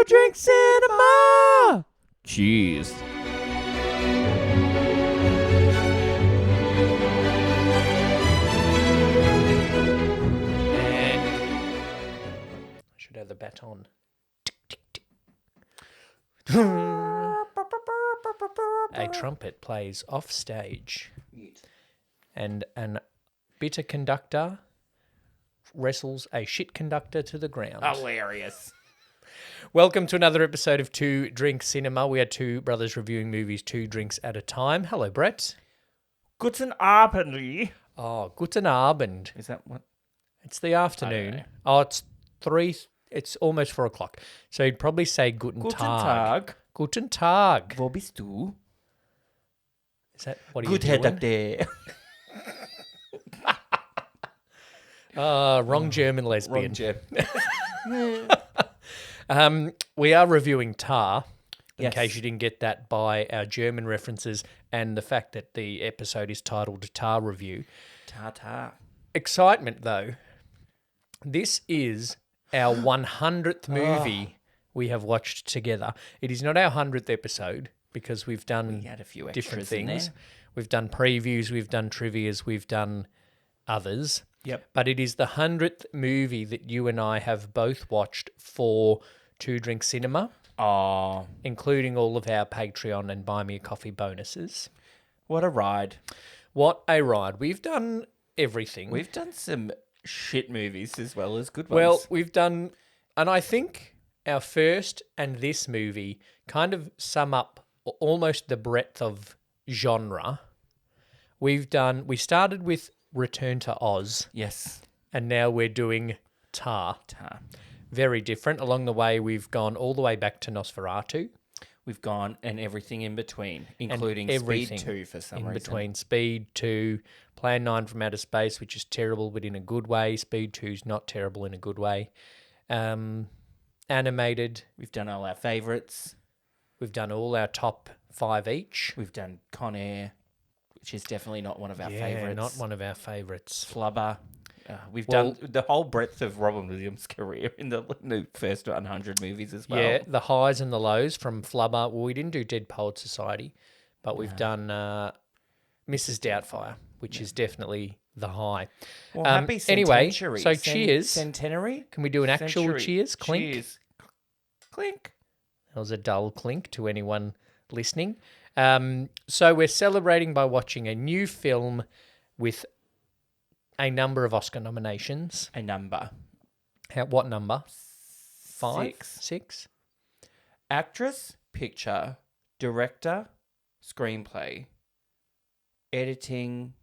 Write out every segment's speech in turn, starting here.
Drink Cinema! Cheers. Should have the baton. A trumpet plays off stage, and an bitter conductor wrestles a shit conductor to the ground. Hilarious. Welcome to another episode of Two Drink Cinema. We are two brothers reviewing movies 2 drinks at a time. Hello, Brett. Guten Abend. Oh, guten Abend. Is that what? It's the afternoon. know. Oh, it's 3. It's almost 4 o'clock. So you'd probably say guten Guten Tag. Tag. Guten Tag. Wo bist du? Is that what are you Good doing? day. Wrong German lesbian. Wrong Jim. We are reviewing Tar, in Yes. case you didn't get that by our German references and the fact that the episode is titled Tar Review. Ta-ta. Excitement, though. This is our 100th movie we have watched together. It is not our 100th episode because we've done We had a few different extras in things. there. We've done previews, we've done trivias, we've done others. Yep. But it is the 100th movie that you and I have both watched for Two Drink Cinema, Oh, including all of our Patreon and Buy Me a Coffee bonuses. what a ride. What a ride. We've done everything. We've done some shit movies as well as good ones. Well, we've done, and I think our first and this movie kind of sum up almost the breadth of genre. We started with Return to Oz, yes. and now we're doing Tar. Ta. Very different. Along the way, we've gone all the way back to Nosferatu, We've gone and everything in between, including everything Speed 2 for some in reason. between Speed 2, Plan 9 from Outer Space, which is terrible but in a good way. Speed 2 is not terrible in a good way. Animated, We've done all our favourites. we've done all our top 5 each. We've done Con Air, which is definitely not one of our Yeah, favourites. not one of our favourites. Flubber. We've Well- done the whole breadth of Robin Williams' career in the first 100 movies as well. Yeah, the highs and the lows from Flubber. Well, we didn't do Dead Poet Society, but we've done Mrs. Doubtfire, which is definitely the high. Well, happy anyway, centenary. so cheers. Centenary? Can we do an actual Century. cheers? Clink. Cheers. Clink. That was a dull clink to anyone listening. So we're celebrating by watching a new film with a number of Oscar nominations. A number. What number? 5? 6. 6? Actress, picture, director, screenplay, editing,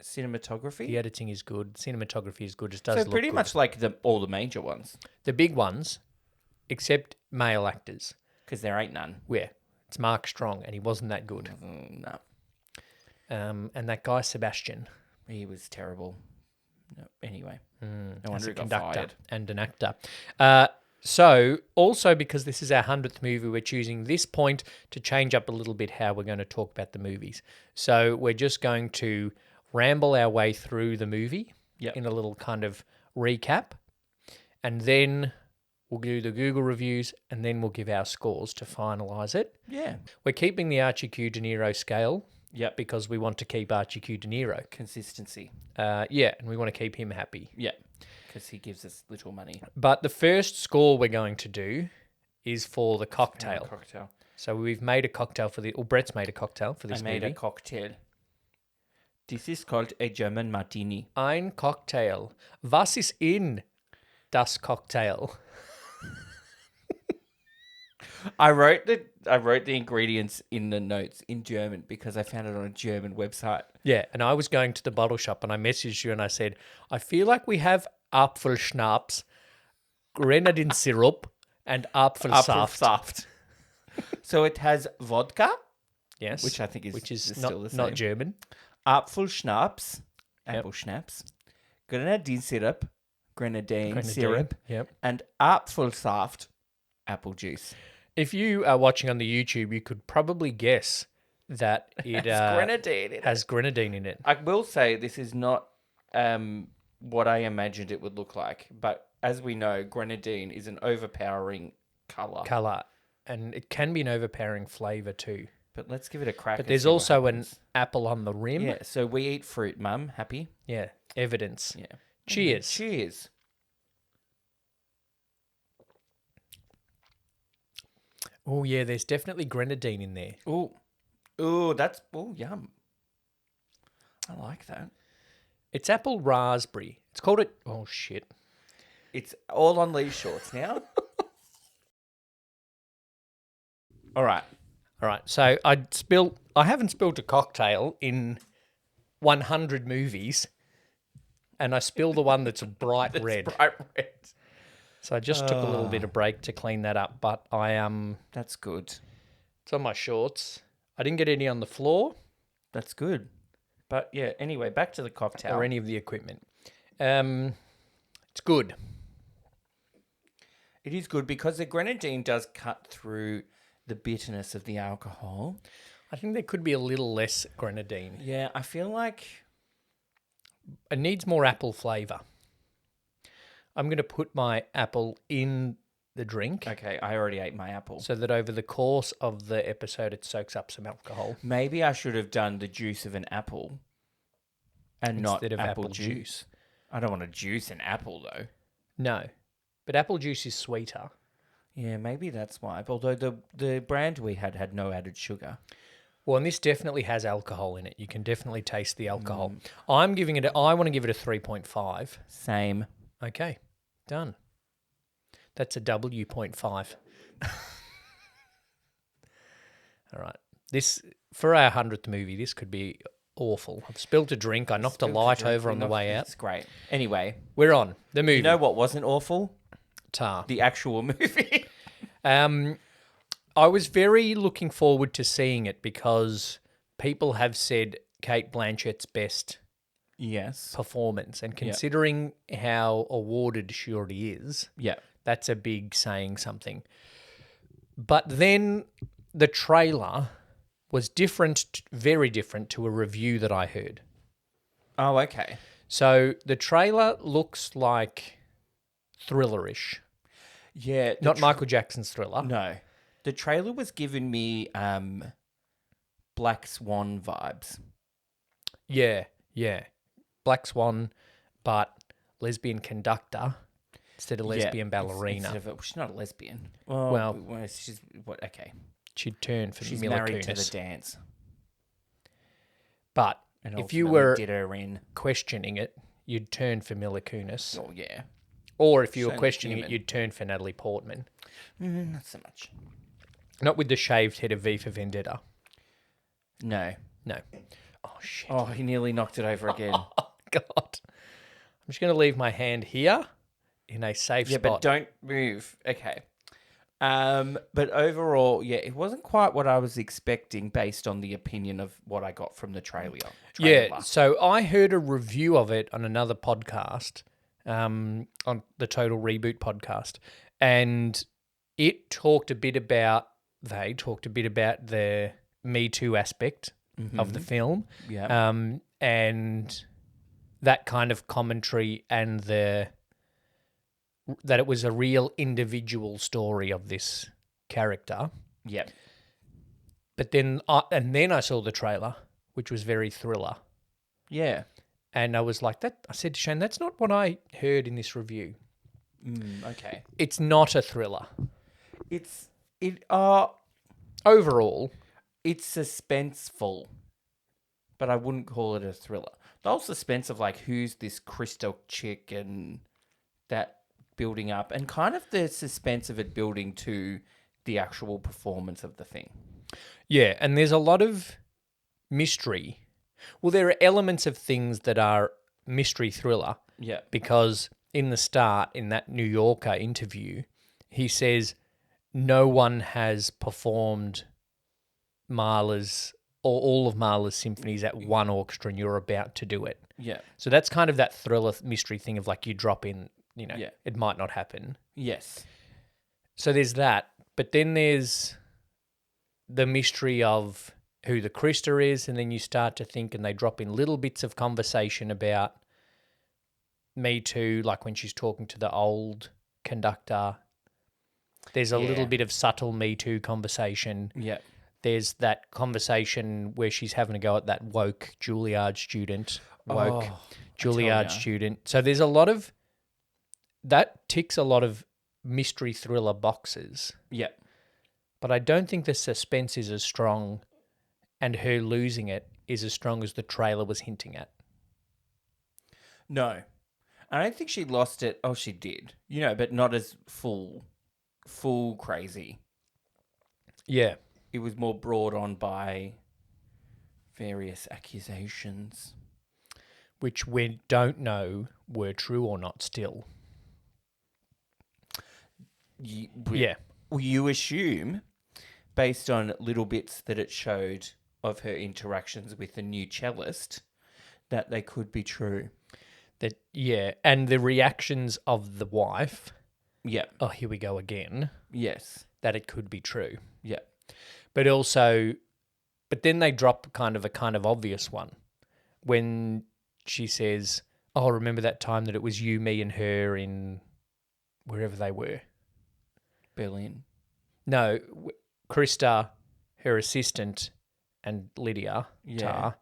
cinematography. The editing is good. Cinematography is good. It does So look pretty good. much like all the major ones, The big ones, except male actors. because there ain't none. Yeah, it's Mark Strong, and he wasn't that good. No, And that guy Sebastian, he was terrible. No, anyway, no as wonder a he got conductor fired. and an actor. So also because this is our 100th movie, we're choosing this point to change up a little bit how we're going to talk about the movies. So we're just going to ramble our way through the movie Yep. in a little kind of recap, and then we'll do the Google reviews, and then we'll give our scores to finalise it. Yeah. We're keeping the Archie Q De Niro scale Yep. because we want to keep Archie Q De Niro. Consistency. Yeah, and we want to keep him happy. Yeah. Because he gives us little money. But the first score we're going to do is for the cocktail. Cocktail. So we've made a cocktail Brett's made a cocktail for this I made movie. a cocktail. This is called a German martini. Ein Cocktail. Was ist in das Cocktail? I wrote the ingredients in the notes in German because I found it on a German website. Yeah, and I was going to the bottle shop and I messaged you and I said, I feel like we have Apfelschnaps, grenadine syrup, and Apfelsaft. Apfelsaft. So it has vodka, Yes. which I think is not still the same. not German. Apfelschnaps, apple schnapps, grenadine syrup, grenadine syrup, Yep. and Apfelsaft, apple juice. If you are watching on the YouTube, you could probably guess that it Grenadine. in it. has grenadine in it. I will say this is not what I imagined it would look like, but as we know, grenadine is an overpowering colour, and it can be an overpowering flavour too. But let's give it a crack. But and there's see what also an happens. apple on the rim. Yeah, so we eat fruit, Mum. Happy? Yeah, evidence. Yeah. Cheers. Cheers. Oh yeah, there's definitely grenadine in there. Ooh, that's yum. I like that. It's apple raspberry. It's called it. Oh shit. It's all on Lee's shorts now. All right. All right. So I haven't spilled a cocktail in 100 movies, and I spilled the one that's bright red. Bright red. So I just took a little bit of break to clean that up, but That's good. it's on my shorts. I didn't get any on the floor That's good. But yeah, anyway, back to the cocktail. or any of the equipment. It's good. It is good because the grenadine does cut through the bitterness of the alcohol. I think there could be a little less grenadine. Yeah, I feel like It needs more apple flavour. I'm going to put my apple in the drink okay, I already ate my apple. so that over the course of the episode it soaks up some alcohol. Maybe I should have done the juice of an apple and Instead of not apple juice. I don't want to juice an apple though. No, but apple juice is sweeter. Yeah, maybe that's why. Although the brand we had no added sugar. Well, and this definitely has alcohol in it. You can definitely taste the alcohol. I want to give it a 3.5. Same. Okay, done. That's a W.5. All right. This, for our 100th movie, this could be awful. I've spilled a drink. I knocked a light over on the way out. It's great. Anyway, We're on. The movie. you know what wasn't awful? Tar. The actual movie. I was very looking forward to seeing it because people have said Kate Blanchett's best Yes. performance. And considering how awarded she already is, Yeah. that's a big saying something. But then the trailer was different, very different to a review that I heard. Oh, okay. So the trailer looks like thrillerish. Yeah. Not Michael Jackson's Thriller. No. The trailer was giving me Black Swan vibes. Yeah. Black Swan, but lesbian conductor instead of lesbian ballerina. She's not a lesbian. Well, she's what? Okay. She'd turn for She's Mila married to Kunis. the dance. But And if you ultimately were did her in. questioning it, you'd turn for Mila Kunis. Oh yeah. Or if you were Shame questioning human. it, you'd turn for Natalie Portman. Not so much. Not with the shaved head of V for Vendetta. No. No. Oh, shit. Oh, he nearly knocked it over again. Oh, God. I'm just going to leave my hand here in a safe Yeah, spot. but don't move. Okay. But overall, yeah, it wasn't quite what I was expecting based on the opinion of what I got from the trailer. Yeah, so I heard a review of it on another podcast, on the Total Reboot podcast, and it talked a bit about, they talked a bit about the Me Too aspect of the film, Yeah. and that kind of commentary and that it was a real individual story of this character. Yeah. But then I saw the trailer, which was very thriller. Yeah. And I was like, I said to Shane, that's not what I heard in this review. Okay. It's not a thriller. Overall, It's suspenseful, but I wouldn't call it a thriller. The whole suspense of like who's this Crystal chick and that building up, and kind of the suspense of it building to the actual performance of the thing. yeah, and there's a lot of mystery. Well, there are elements of things that are mystery thriller Yeah. because in the start, in that New Yorker interview, he says no one has performed Mahler's or all of Mahler's symphonies at one orchestra and you're about to do it. Yeah. So that's kind of that thriller mystery thing of like you drop in, Yeah. it might not happen. Yes. So there's that. But then there's the mystery of who the Krista is, and then you start to think, and they drop in little bits of conversation about Me Too, like when she's talking to the old conductor. There's a little Yeah. bit of subtle Me Too conversation. Yeah. There's that conversation where she's having a go at that woke Juilliard student. Woke Oh, Juilliard ya. student. So there's a lot of... That ticks a lot of mystery thriller boxes. Yeah. But I don't think the suspense is as strong and her losing it is as strong as the trailer was hinting at. No. I don't think she lost it. Oh, she did. But not as full crazy. Yeah. It was more brought on by various accusations. Which we don't know were true or not still. Yeah. Well, you assume, based on little bits that it showed of her interactions with the new cellist, that they could be true. And the reactions of the wife, Yeah. oh, here we go again, Yes. that it could be true. Yeah. But then they drop kind of obvious one when she says, oh, remember that time that it was you, me and her in wherever they were? Berlin. No, Krista, her assistant, and Lydia, Yeah. Tar,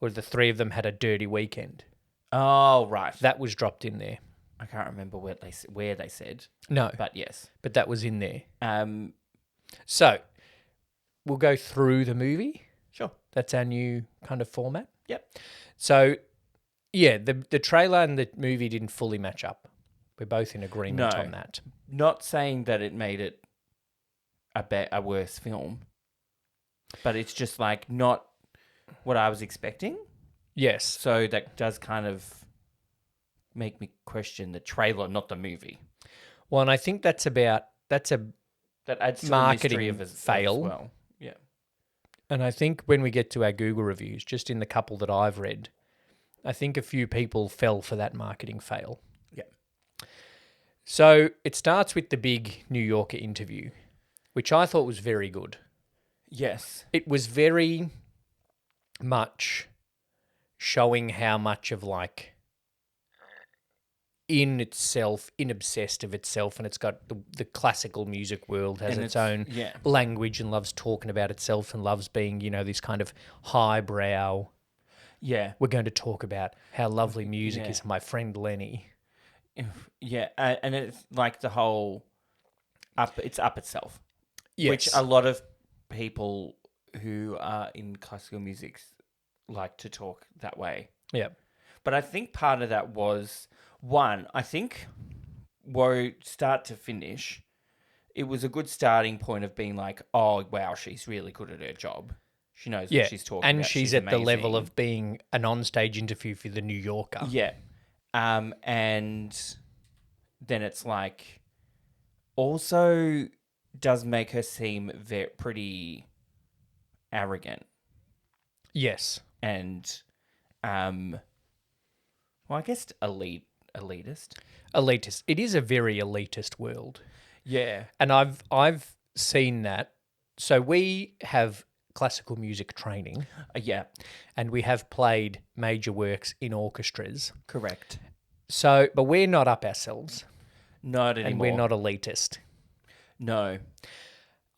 or the three of them had a dirty weekend. Oh, right. That was dropped in there. I can't remember where they said, No, but yes. but that was in there. Um, So, we'll go through the movie. Sure. That's our new kind of format. Yep. So, yeah, the trailer and the movie didn't fully match up. We're both in agreement No. on that. Not saying that it made it a worse film, but it's just like not what I was expecting. Yes. So that does kind of make me question the trailer, not the movie. Well, and I think that's a That adds to Marketing the mystery as fail. well. Yeah. And I think when we get to our Google reviews, just in the couple that I've read, I think a few people fell for that marketing fail. Yeah. So it starts with the big New Yorker interview, which I thought was very good. Yes. It was very much showing how much of like in obsessed of itself, and it's got the classical music world has And its own yeah. language and loves talking about itself and loves being, this kind of highbrow. Yeah. We're going to talk about how lovely music Yeah. is, my friend Lenny. Yeah. And it's like the whole it's up itself. Yes. Which a lot of people who are in classical music like to talk that way. Yeah. But I think part of that was, one, I think, start to finish, it was a good starting point of being like, oh, wow, she's really good at her job. She knows what she's talking and about. she's at the level of being an onstage interview for the New Yorker. Yeah. And then it's like, also does make her seem pretty arrogant. Yes. And, well, I guess elitist. Elitist. It is a very elitist world. Yeah. And I've seen that. So we have classical music training Yeah. and we have played major works in orchestras. Correct. So, but we're not up ourselves Not anymore. and we're not elitist. No.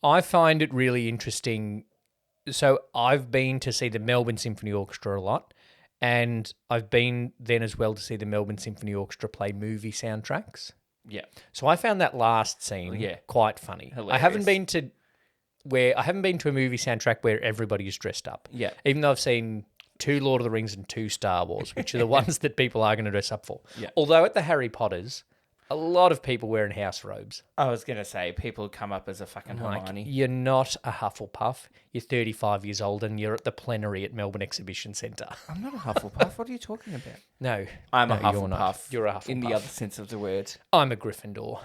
I find it really interesting. So I've been to see the Melbourne Symphony Orchestra a lot, and I've been then as well to see the Melbourne Symphony Orchestra play movie soundtracks. Yeah. So I found that last scene quite funny. I haven't been to a movie soundtrack where everybody is dressed up. Yeah. Even though I've seen 2 Lord of the Rings and 2 Star Wars, which are the ones that people are going to dress up for. Yeah. Although at the Harry Potters, a lot of people wearing house robes. I was going to say, people come up as a fucking Like, Hermione. you're not a Hufflepuff. You're 35 years old and you're at the plenary at Melbourne Exhibition Centre. I'm not a Hufflepuff. What are you talking about? No. I'm no, a You're, not. Hufflepuff. You're a Hufflepuff. In the other sense of the word. I'm a Gryffindor.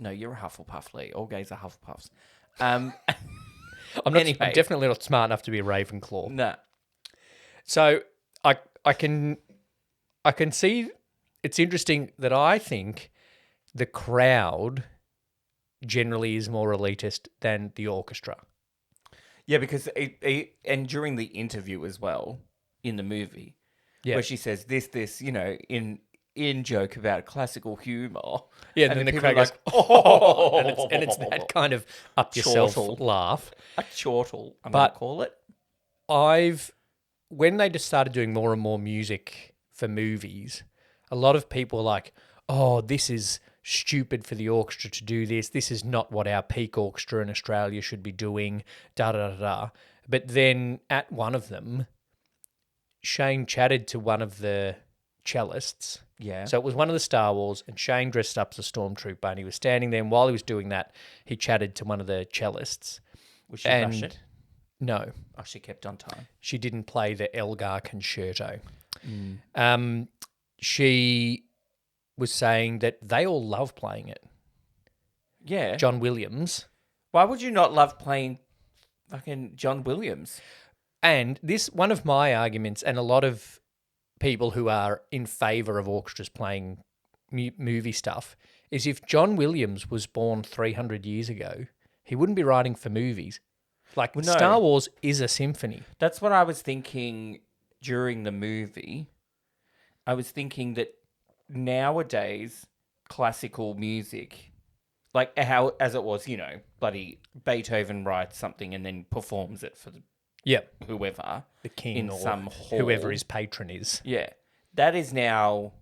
No, you're a Hufflepuff, Lee. All gays are Hufflepuffs. Um, I'm not. Anyway. I'm definitely not smart enough to be a Ravenclaw. no. So I can see. It's interesting that I think the crowd generally is more elitist than the orchestra. Yeah, because and during the interview as well, in the movie, Yeah. where she says this, in in joke about classical humor. Yeah, and then the people crowd are goes, oh, and it's that kind of up yourself Chortle. laugh. A chortle, I'm But- going to call it. When they just started doing more and more music for movies, a lot of people are like, oh, this is stupid for the orchestra to do this. This is not what our peak orchestra in Australia should be doing, da da da da. But then at one of them, Shane chatted to one of the cellists. Yeah. So it was one of the Star Wars, and Shane dressed up as a stormtrooper, and he was standing there, and while he was doing that, he chatted to one of the cellists. Was she and Russian? No, Oh, she kept on time. she didn't play the Elgar concerto. Mm. She was saying that they all love playing it. Yeah. John Williams. Why would you not love playing fucking John Williams? And this, one of my arguments, and a lot of people who are in favour of orchestras playing movie stuff, is if John Williams was born 300 years ago, he wouldn't be writing for movies. Like, no. Star Wars is a symphony. That's what I was thinking during the movie. I was thinking that nowadays, classical music, like how, as it was, bloody Beethoven writes something and then performs it for Yeah, whoever. the king In or some hall. whoever his patron is. Yeah. That is now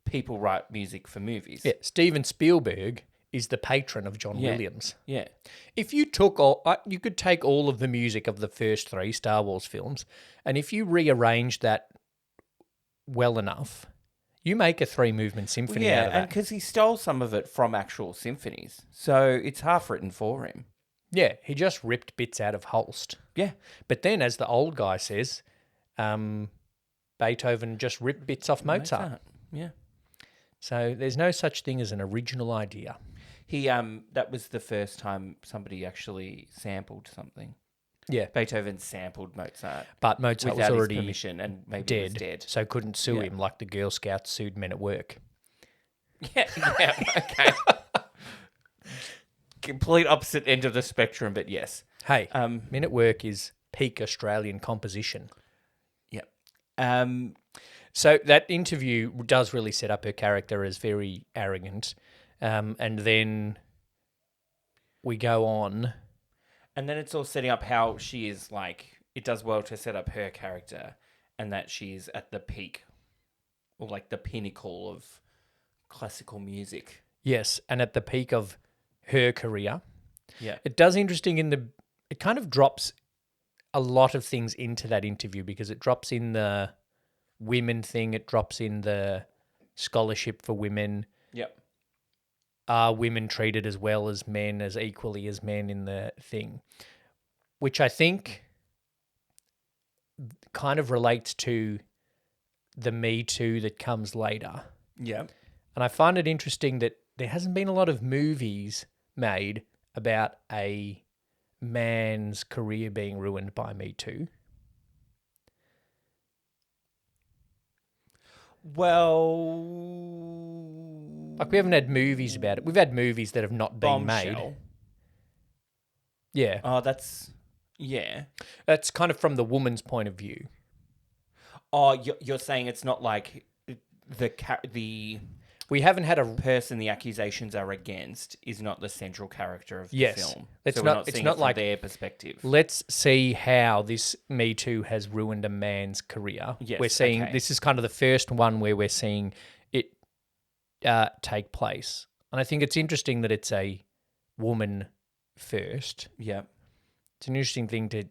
people write music for movies. Yeah, Steven Spielberg is the patron of John Yeah. Williams. Yeah. If you took you could take all of the music of the first 3 Star Wars films, and if you rearrange that well enough, you make a 3-movement symphony out Yeah, of and that. because he stole some of it from actual symphonies. So it's half written for him. Yeah, he just ripped bits out of Holst. Yeah. But then, as the old guy says, Beethoven just ripped bits off Mozart. Yeah. So there's no such thing as an original idea. He that was the first time somebody actually sampled something. Yeah, Beethoven sampled Mozart but Mozart was without his already permission and maybe dead, was dead. so couldn't sue Yeah. him like the Girl Scouts sued Men at Work. Yeah, okay. Complete opposite end of the spectrum, but yes. Hey, Um, Men at Work is peak Australian composition. yeah. So that interview does really set up her character as very arrogant. And then we go on. And then it's all setting up how she is like, it does well to set up her character and that she's at the peak or like the pinnacle of classical music. Yes, and at the peak of her career. Yeah. It does interesting it kind of drops a lot of things into that interview because it drops in the women thing, it drops in the scholarship for women. Yep. Are women treated as well as men, as equally as men in the thing? Which I think kind of relates to the Me Too that comes later. Yeah. And I find it interesting that there hasn't been a lot of movies made about a man's career being ruined by Me Too. Well, Like, we haven't had movies about it. We've had movies that have not been made. Bombshell. Yeah. Oh, yeah. That's kind of from the woman's point of view. Oh, you're saying it's not like the We haven't had a... person the accusations are against is not the central character of the Yes. film. It's so not- we're not it's seeing not it from like- their perspective. Let's see how this Me Too has ruined a man's career. Yes, we're seeing okay. this is kind of the first one where we're seeing it take place, and I think it's interesting that it's a woman first. Yeah. It's an interesting thing to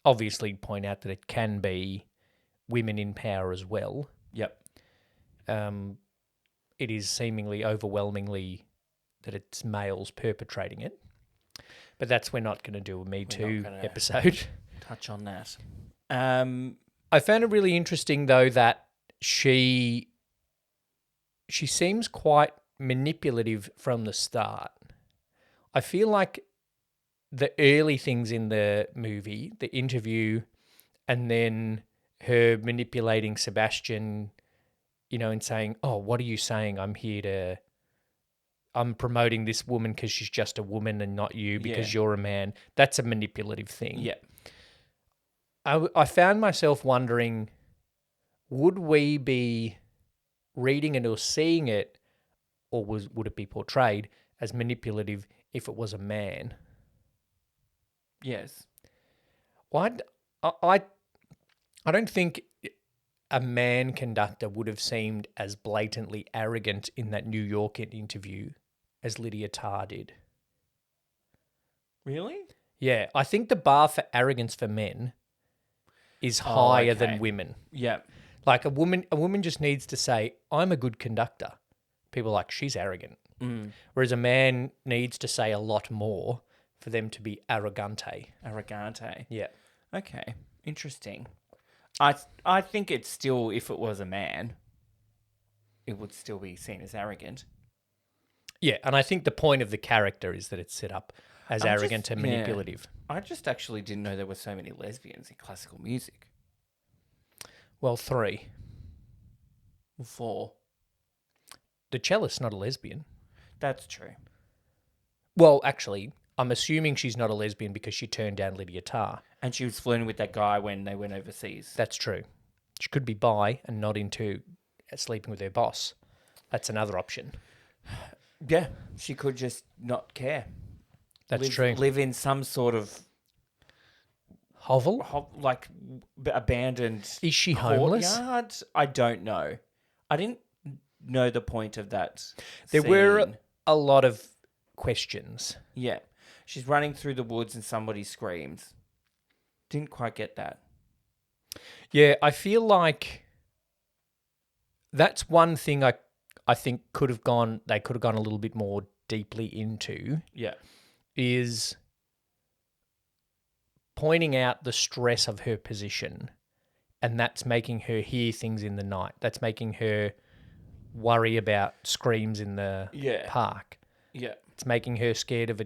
obviously point out that it can be women in power as well. Yep. It is seemingly overwhelmingly that it's males perpetrating it, but we're not going to do a Me Too gonna- episode. Touch on that. I found it really interesting though that she seems quite manipulative from the start. I feel like the early things in the movie, the interview, and then her manipulating Sebastian, and saying, "Oh, what are you saying? I'm promoting this woman because she's just a woman and not you because you're a man." That's a manipulative thing. Yeah. I found myself wondering, would we be reading it or seeing it, or would it be portrayed as manipulative if it was a man? Yes. Well, I don't think a man conductor would have seemed as blatantly arrogant in that New York interview as Lydia Tarr did. Really? Yeah, I think the bar for arrogance for men is higher okay. than women. Yeah. Like a woman just needs to say, "I'm a good conductor." People are like, "She's arrogant." Whereas a man needs to say a lot more for them to be arrogante. Arrogante. Yeah. Okay. Interesting. I think it's still, if it was a man, it would still be seen as arrogant. Yeah, and I think the point of the character is that it's set up as I'm arrogant just- and yeah. manipulative. I just actually didn't know there were so many lesbians in classical music. Well, 3. 4. The cellist's not a lesbian. That's true. Well, actually, I'm assuming she's not a lesbian because she turned down Lydia Tarr. And she was flirting with that guy when they went overseas. That's true. She could be bi and not into sleeping with her boss. That's another option. Yeah. She could just not care. That's live, true. Live in some sort of Hovel? like abandoned. Is she homeless? courtyard? I don't know. I didn't know the point of that. There were scene. a lot of questions. Yeah. She's running through the woods and somebody screams. Didn't quite get that. Yeah, I feel like that's one thing I think they could have gone a little bit more deeply into, Yeah. is pointing out the stress of her position, and that's making her hear things in the night. That's making her worry about screams in the park. Yeah. It's making her scared of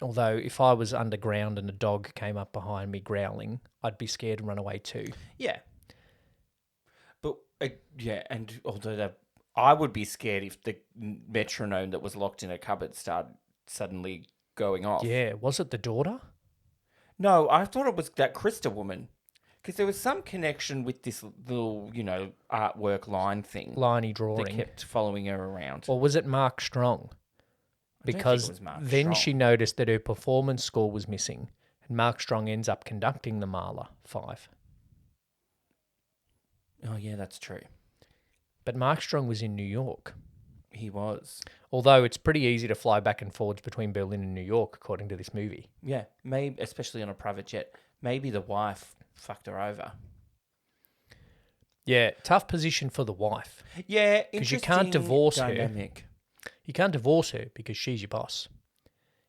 although if I was underground and a dog came up behind me growling, I'd be scared and run away too. Yeah. But, yeah, and although I would be scared if the metronome that was locked in a cupboard started suddenly going off. Yeah, was it the daughter? No, I thought it was that Krista woman. Because there was some connection with this little, artwork line thing Liney that drawing. kept following her around. Or was it Mark Strong? I don't think Because it was Mark then Strong. she noticed that her performance score was missing, and Mark Strong ends up conducting the Mahler 5. Oh, yeah, that's true. But Mark Strong was in New York. He was. Although it's pretty easy to fly back and forwards between Berlin and New York, according to this movie. Yeah, maybe, especially on a private jet. Maybe the wife fucked her over. Yeah, tough position for the wife. Yeah, because you can't divorce dynamic. her. You can't divorce her because she's your boss.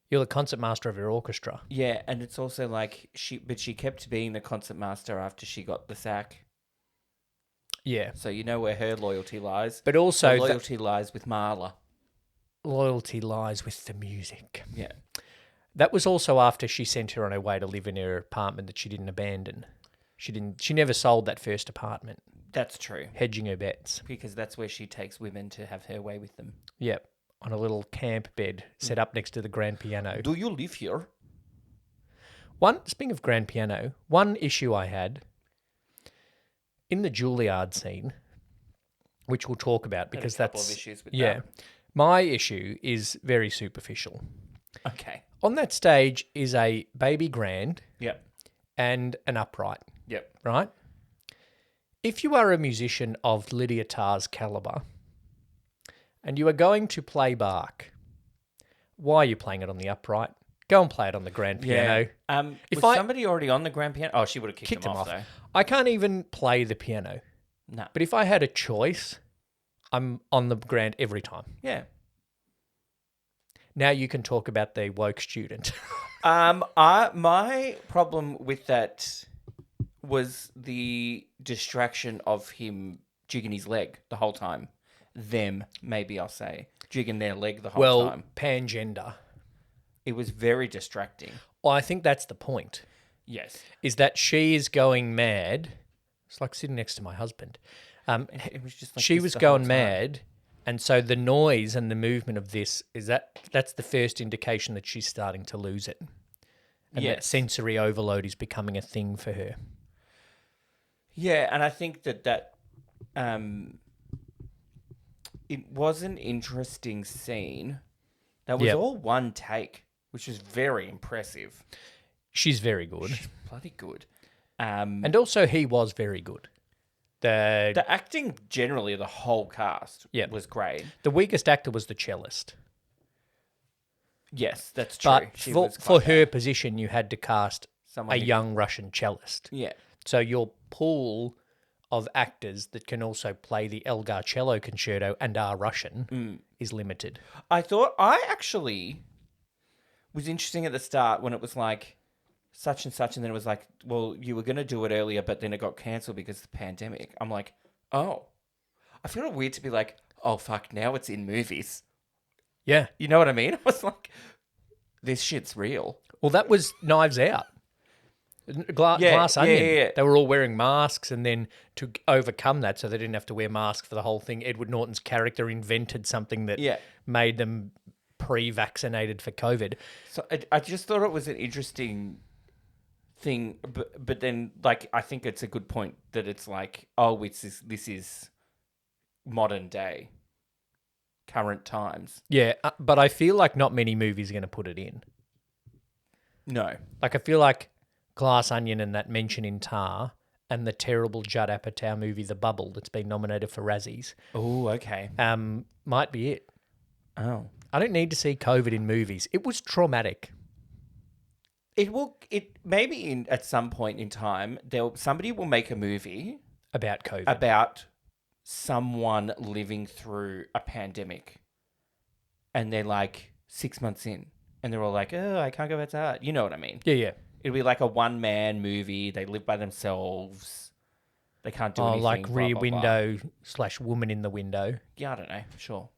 You're the concert master of your orchestra. Yeah, and it's also like she kept being the concert master after she got the sack. Yeah, So you know where her loyalty lies. but also Her loyalty lies with Marla. loyalty lies with the music. Yeah. That was also after she sent her on her way to live in her apartment that she didn't abandon. She never sold that first apartment, That's true. hedging her bets. Because that's where she takes women to have her way with them. Yep, on a little camp bed set up next to the grand piano. Do you live here? Speaking of grand piano, one issue I had in the Juilliard scene, which we'll talk about because Had a couple that's of issues with yeah. My issue is very superficial. that. Okay. On that stage is a baby grand Yep. and an upright, Yep. right? If you are a musician of Lydia Tarr's caliber and you are going to play Bach, why are you playing it on the upright? Go and play it on the grand piano. If was somebody already on the grand piano? Oh, she would have kicked them off, though. I can't even play the piano. No. But if I had a choice, I'm on the grand every time. Yeah. Now you can talk about the woke student. My problem with that was the distraction of him jigging his leg the whole time. Maybe I'll say, jigging their leg the whole time. Pangender. It was very distracting. Well, I think that's the point. Yes. Is that she is going mad. It's like sitting next to my husband. It was just like She this was the whole going time. mad, and so the noise and the movement of this that's the first indication that she's starting to lose it. And that Yes. sensory overload is becoming a thing for her. Yeah, and I think that it was an interesting scene. That was Yep. all one take, which is very impressive. She's very good. She's bloody good. And And also, he was very good. The the acting generally of the whole cast Yep. was great. weakest actor was the cellist. Yes, that's true. But She for, was for quite her bad. position, you had to cast Someone a who- young Russian cellist. Yeah. So your pool of actors that can also play the Elgar cello concerto and are Russian is limited. I actually was interesting at the start when it was like such and such, and then it was like, well, you were going to do it earlier, but then it got cancelled because of the pandemic. I'm like, oh. I feel weird to be like, oh, fuck, now it's in movies. Yeah. You know what I mean? I was like, this shit's real. Well, that was Knives Out. Glass Yeah, Onion. yeah. They were all wearing masks, and then to overcome that, so they didn't have to wear masks for the whole thing, Edward Norton's character invented something that Yeah. made them pre-vaccinated for COVID. So I just thought it was an interesting thing, but then like I think it's a good point that it's like, oh, this is modern day, current times. Yeah, but I feel like not many movies are going to put it in. No, Like, I feel like Glass Onion and that mention in Tar and the terrible Judd Apatow movie The Bubble that's been nominated for Razzies oh, okay, might be it. oh, I don't need to see COVID in movies. It was traumatic. it maybe in at some point in time somebody will make a movie About COVID. about someone living through a pandemic, and they're like 6 months in, and they're all like, oh, I can't go back to art. You know what I mean? Yeah. It'll be like a one-man movie. They live by themselves. They can't do anything. Like blah, Rear blah, blah. Window / Woman in the Window. Yeah, I don't know. Sure.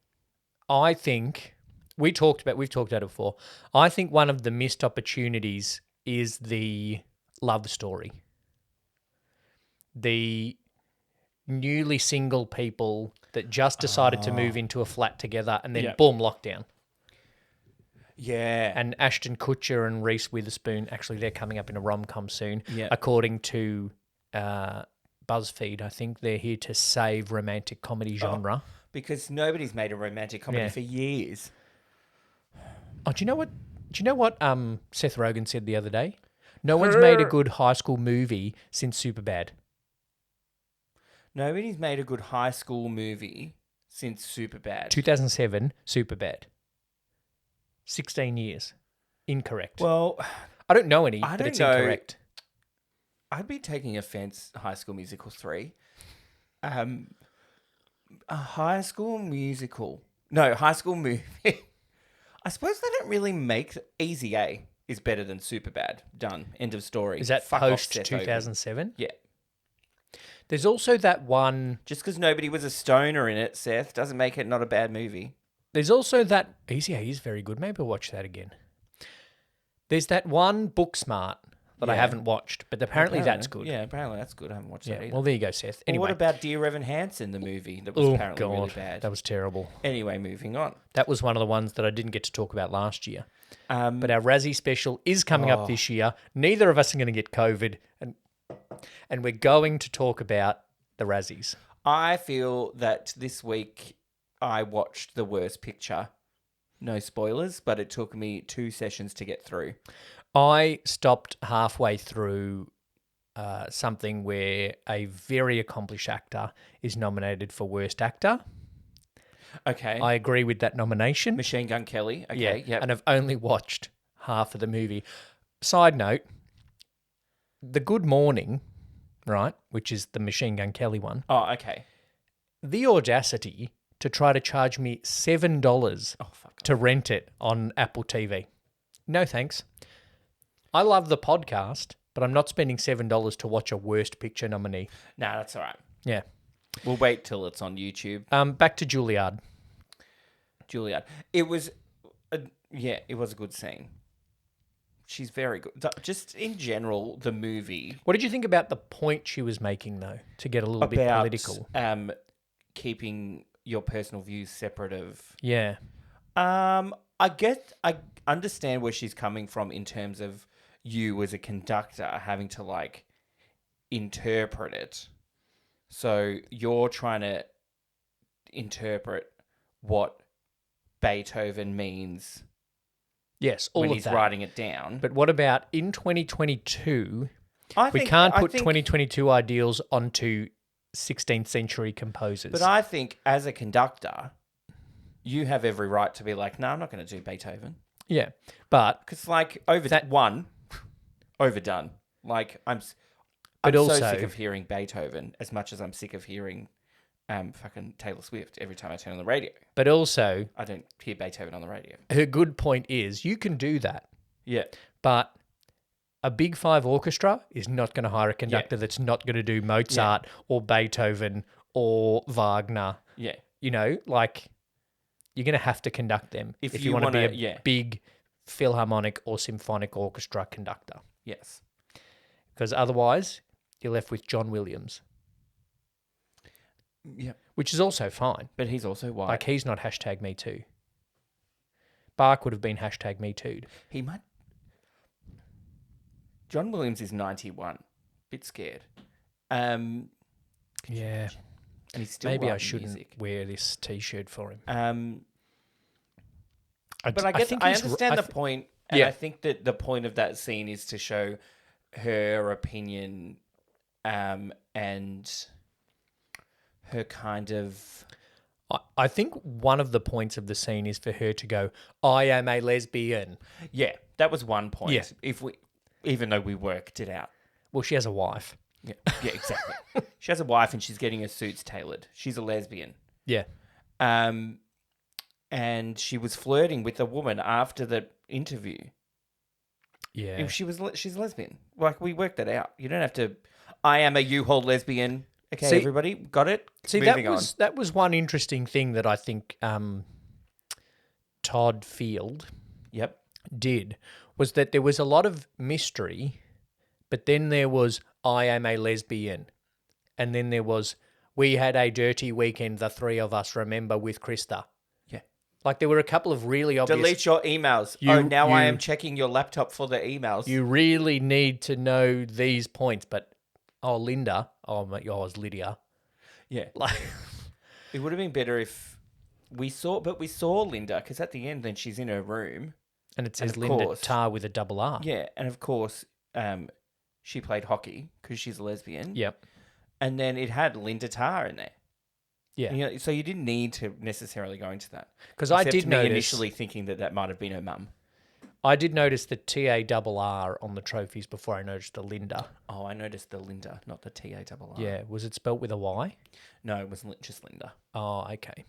I think we've talked about it before. I think one of the missed opportunities is the love story. The newly single people that just decided to move into a flat together and then Yeah. boom, lockdown. Yeah. And Ashton Kutcher and Reese Witherspoon, actually, they're coming up in a rom-com soon. Yeah. According to BuzzFeed, I think they're here to save romantic comedy genre. Because nobody's made a romantic comedy Yeah. for years. Oh, do you know what? Seth Rogen said the other day? No one's made a good high school movie since Superbad. Nobody's made a good high school movie since Superbad. 2007, Superbad. 16 years. Incorrect. Well, I don't know any, I but don't it's know. incorrect. I'd be taking offense, High School Musical 3. A High School Musical. No, High School Movie. I suppose they don't really make... Easy A is better than Superbad. Done. End of story. Is that Fuck off, post Seth Rogen. 2007? Yeah. There's also that one. Just because nobody was a stoner in it, Seth, doesn't make it not a bad movie. There's also that. Easy A is very good. Maybe I'll watch that again. There's that one Booksmart that I Yeah. haven't watched, but apparently that's good. Yeah, apparently that's good. I haven't watched that Yeah. either. Well, there you go, Seth. Well, Anyway. what about Dear Evan Hansen, the movie that was Oh, apparently God. really bad? That was terrible. Anyway, moving on. That was one of the ones that I didn't get to talk about last year. Um, But our Razzie special is coming up this year. Neither of us are going to get COVID, and we're going to talk about the Razzies. I feel that this week I watched The Worst Picture. No spoilers, but it took me 2 sessions to get through. I stopped halfway through something where a very accomplished actor is nominated for Worst Actor. Okay. I agree with that nomination. Machine Gun Kelly. Okay, yeah. And I've only watched half of the movie. Side note, The Good Morning, right, which is the Machine Gun Kelly one, Oh, okay. the audacity to try to charge me $7 Oh, fuck. to rent it on Apple TV. No thanks. I love the podcast, but I'm not spending $7 to watch a Worst Picture nominee. Nah, that's all right. Yeah. We'll wait till it's on YouTube. Back to Juilliard. Juilliard. It was, it was a good scene. She's very good. Just in general, the movie What did you think about the point she was making, though, to get a little bit about political? keeping your personal views separate of. Yeah. I understand where she's coming from in terms of you as a conductor having to like interpret it. So you're trying to interpret what Beethoven means Yes, all when of he's that. writing it down. But what about in 2022? I We think, can't I put think, 2022 ideals onto 16th century composers. But I think as a conductor, you have every right to be like, no, I'm not going to do Beethoven. yeah, but Because, overdone. Like, I'm But so also- sick of hearing Beethoven as much as I'm sick of hearing fucking Taylor Swift every time I turn on the radio. but also I don't hear Beethoven on the radio. her good point is you can do that, Yeah. but a Big Five orchestra is not going to hire a conductor that's not going to do Mozart or Beethoven or Wagner. Yeah. You know, like you're going to have to conduct them If if you you want to be wanna- a yeah. big philharmonic or symphonic orchestra conductor. Yes. Because otherwise, you're left with John Williams, Yeah. which is also fine. But he's also white. Like he's not hashtag Me Too. Bach would have been hashtag Me Too. He might. John Williams is 91. Bit scared. And Yeah. he's still Maybe I writing shouldn't music. wear this T-shirt for him. But I think I he's- understand the point, and Yeah. I think that the point of that scene is to show her opinion, and her kind of I think one of the points of the scene is for her to go, "I am a lesbian." yeah. That was one point. Yeah. Even though we worked it out. Well, she has a wife. Yeah, yeah, exactly. She has a wife and she's getting her suits tailored. She's a lesbian. Yeah. And she was flirting with a woman after the interview. Yeah. She's a lesbian. Like, we worked that out. You don't have to. I am a U-Haul lesbian. Okay, See- everybody, got it. See, Moving that was one interesting thing that I think Todd Field Yep. did was that there was a lot of mystery, but then there was "I am a lesbian," and then there was "We had a dirty weekend, the three of us, remember, with Krista." Yeah. Like there were a couple of really obvious. Delete your emails. I am checking your laptop for the emails. You really need to know these points, but Linda, it was Lydia. yeah. Like, It would have been better if we saw Linda, because at the end, then she's in her room. and it says of Linda course. Tarr with a double R. Yeah, and of course, she played hockey because she's a lesbian. Yep. And then it had Linda Tarr in there. Yeah. You know, so you didn't need to necessarily go into that. Because I Except did me notice initially thinking that might have been her mum. I did notice the TARR on the trophies before I noticed the Linda. Oh, I noticed the Linda, not the TARR. Yeah. Was it spelt with a Y? No, it was just Linda. Oh, okay.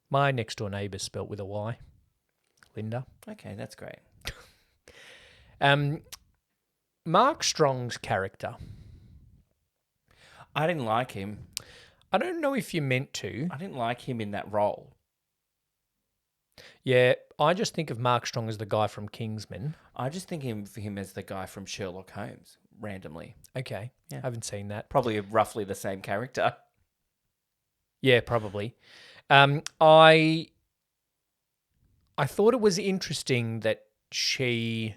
My next door neighbour's spelt with a Y. Linda. Okay, that's great. Mark Strong's character. I didn't like him. I don't know if you meant to. I didn't like him in that role. Yeah, I just think of Mark Strong as the guy from Kingsman. I just think of him as the guy from Sherlock Holmes, randomly. Okay. Yeah. I haven't seen that. Probably roughly the same character. Yeah, probably. I thought it was interesting that she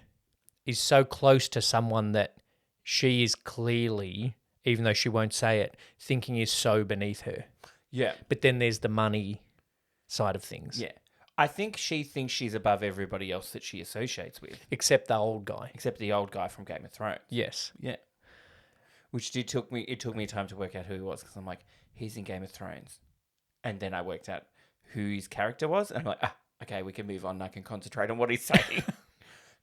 is so close to someone that she is clearly, even though she won't say it, thinking is so beneath her. Yeah. But then there's the money side of things. Yeah. I think she thinks she's above everybody else that she associates with, Except the old guy. except the old guy from Game of Thrones. Yes. Yeah. It took me time to work out who he was, because I'm like, he's in Game of Thrones. And then I worked out who his character was, and I'm like, okay, we can move on and I can concentrate on what he's saying.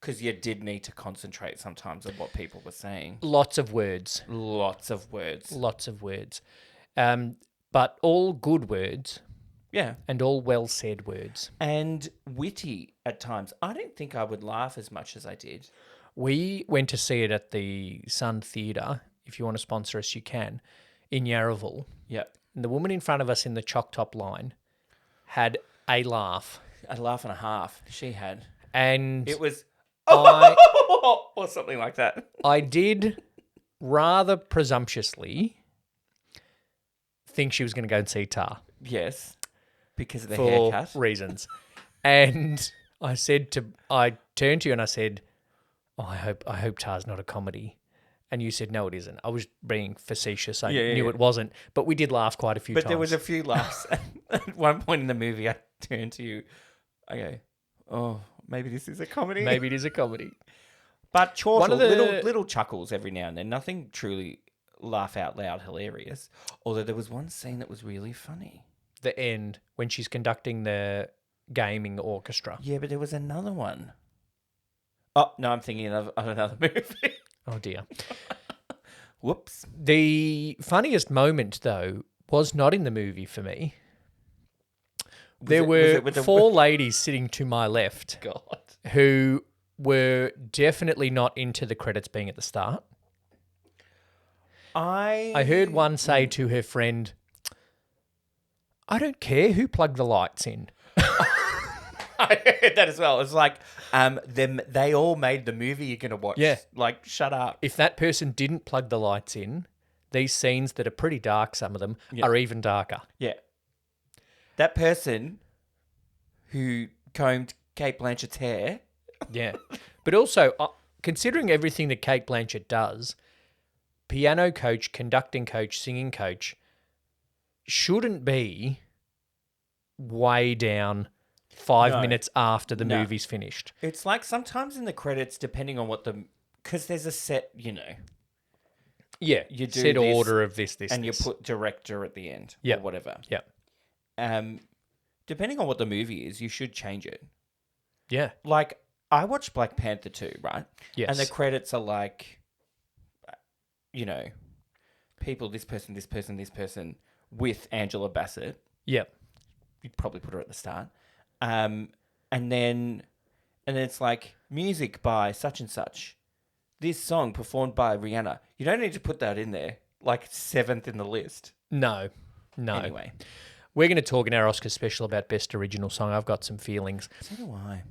Because you did need to concentrate sometimes on what people were saying. Lots of words. Lots of words. Lots of words. But all good words Yeah. and all well said words. And witty at times. I didn't think I would laugh as much as I did. We went to see it at the Sun Theatre. If you want to sponsor us, you can, in Yarraville. Yep. And the woman in front of us in the chalk top line had a laugh. A laugh and a half she had. And It was, I, or something like that. I did rather presumptuously think she was going to go and see Tar Yes. Because of the for haircut. reasons. And I turned to you and I said, I hope Tar's not a comedy. And you said, no, it isn't. I was being facetious. I Yeah, knew yeah. it wasn't. But we did laugh quite a few But times. there was a few laughs. At one point in the movie, turn to you, I go, oh, maybe this is a comedy. Maybe it is a comedy. But chortle, One of the- little chuckles every now and then. Nothing truly laugh out loud hilarious. Although there was one scene that was really funny. The end, when she's conducting the gaming orchestra. Yeah, but there was another one. Oh, no, I'm thinking of another movie. Oh, dear. Whoops. The funniest moment, though, was not in the movie for me. There was were it with the- four ladies sitting to my left God. who were definitely not into the credits being at the start. I heard one say to her friend, I don't care who plugged the lights in. I heard that as well. It's like, they all made the movie you're gonna watch. Yeah. Like, shut up. If that person didn't plug the lights in, these scenes that are pretty dark, some of them, are even darker. Yeah. That person who combed Kate Blanchett's hair. Yeah. But also, considering everything that Kate Blanchett does, piano coach, conducting coach, singing coach, shouldn't be way down 5 No. minutes after the No. movie's finished. It's like sometimes in the credits, depending on what because there's a set, Yeah. You do Set this, order of this, and you this. put director at the end Yep. or whatever. Yeah. Depending on what the movie is, you should change it. Yeah. Like, I watched Black Panther 2, right? Yes. And the credits are like, people, this person, this person, this person, with Angela Bassett. Yeah. You'd probably put her at the start. And then it's like, music by such and such. This song performed by Rihanna. You don't need to put that in there, like 7th in the list. No. Anyway. We're going to talk in our Oscar special about Best Original Song. I've got some feelings. So do I.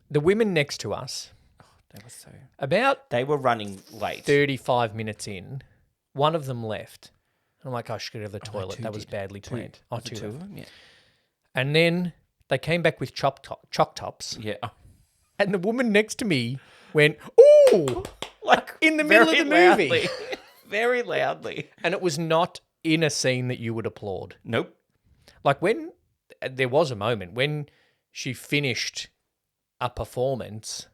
The women next to us, They were running late. 35 minutes in, one of them left. I'm like, I should go to the toilet. two That was did. badly Two. planned. Oh, Was it two two left. of them? Yeah. And then they came back with choc tops. Yeah. Oh. And the woman next to me went, ooh, Like in the middle of the movie. loudly. Very loudly. And it was not in a scene that you would applaud. Nope. Like when there was a moment when she finished a performance,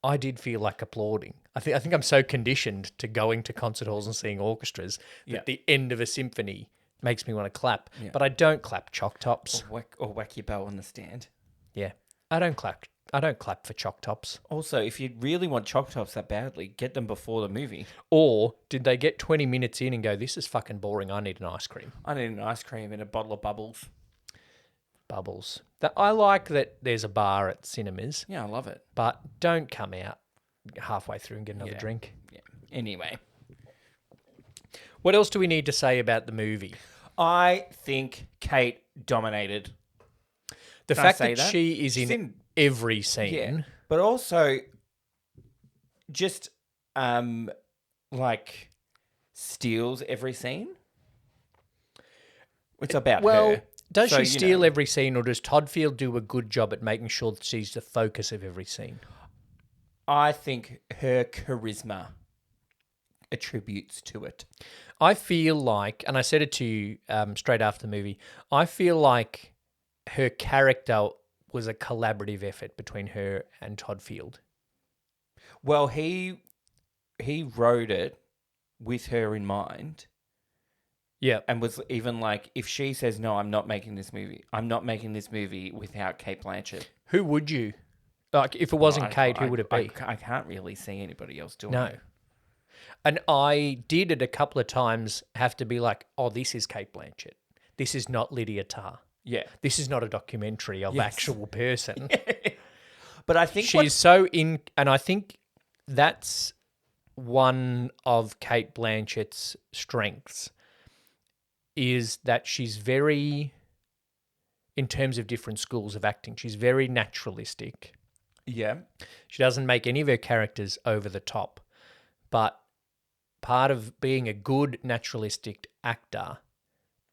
I did feel like applauding. I think I'm so conditioned to going to concert halls and seeing orchestras that the end of a symphony makes me want to clap. Yeah. But I don't clap choc tops. Or whack your bow on the stand. Yeah. I don't clap for choc tops. Also, if you really want choc tops that badly, get them before the movie. Or did they get 20 minutes in and go, this is fucking boring, I need an ice cream? I need an ice cream and a bottle of bubbles. Bubbles. I like that there's a bar at cinemas, Yeah, I love it. but don't come out halfway through and get another Yeah. drink. Yeah. Anyway, What else do we need to say about the movie? I think Kate dominated. The Can I fact say that that? she is She's in in- every scene. Yeah. But also, just like steals every scene. It's about her. Does So, she you steal know. every scene, or does Todd Field do a good job at making sure that she's the focus of every scene? I think her charisma attributes to it. I feel like, and I said it to you straight after the movie, I feel like her character was a collaborative effort between her and Todd Field. Well, he wrote it with her in mind. Yeah. And was even like, if she says, no, I'm not making this movie without Kate Blanchett. Who would you? Like, if it wasn't Kate, who would it be? I can't really see anybody else doing No. it. And I did it a couple of times have to be like, oh, this is Kate Blanchett. This is not Lydia Tarr. Yeah. This is not a documentary of Yes. actual person. But I think She's so in, and I think that's one of Kate Blanchett's strengths is that she's very, in terms of different schools of acting, she's very naturalistic. yeah. She doesn't make any of her characters over the top. But part of being a good naturalistic actor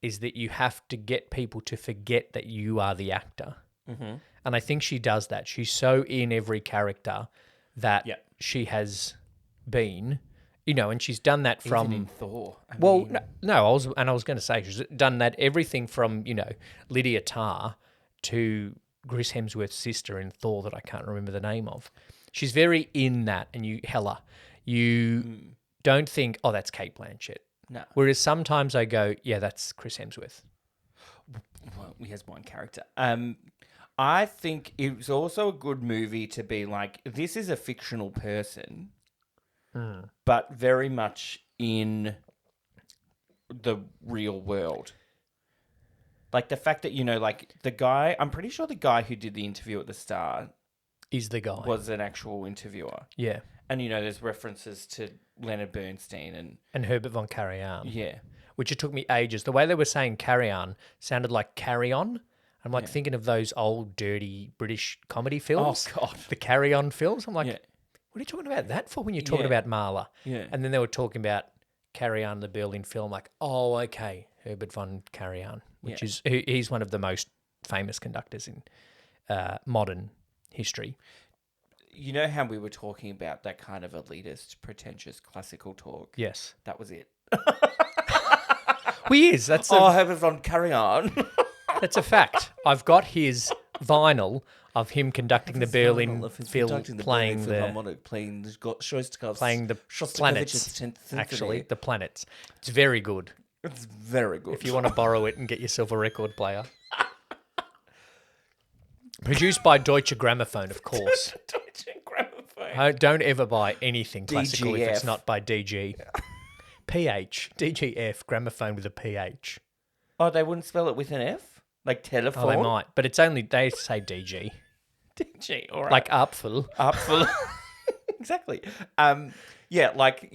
is that you have to get people to forget that you are the actor. Mm-hmm. And I think she does that. She's so in every character that Yeah. she has been, and she's done that from. Even in Thor. I Well, mean, no, I was going to say she's done that everything from Lydia Tarr to Chris Hemsworth's sister in Thor that I can't remember the name of. She's very in that, and you don't think, oh, that's Kate Blanchett. No. Whereas sometimes I go, yeah, that's Chris Hemsworth. Well, he has one character. I think it was also a good movie to be like, this is a fictional person, but very much in the real world. Like the fact that, like the guy, I'm pretty sure the guy who did the interview at the start Is the guy. was an actual interviewer. Yeah. And, there's references to Leonard Bernstein And Herbert von Karajan. yeah. Which it took me ages. The way they were saying carry on sounded like carry on. I'm like thinking of those old dirty British comedy films. Oh, God. The carry on films. I'm like, Yeah. what are you talking about that for when you're talking Yeah. about Marla? Yeah. And then they were talking about Carry On, the Berlin film. Like, oh, okay, Herbert von Karajan, which is he's one of the most famous conductors in modern history. You know how we were talking about that kind of elitist, pretentious classical talk? Yes. That was it. Well, he is. That's Oh, Herbert von Carry On. that's a fact. I've got his vinyl of him conducting the Berlin film, playing the planets. Actually, the planets. It's very good. It's very good. If you want to borrow it and get yourself a record player. Produced by Deutsche Grammophon, of course. Deutsche Grammophon. Don't ever buy anything classical if it's DGF. not by DG. PH. DGF, gramophone with a PH. Oh, they wouldn't spell it with an F? Like telephone? Oh, they might. But it's only, they say DG. DG, all right. Like Apfel. Apfel. Exactly. Yeah, like,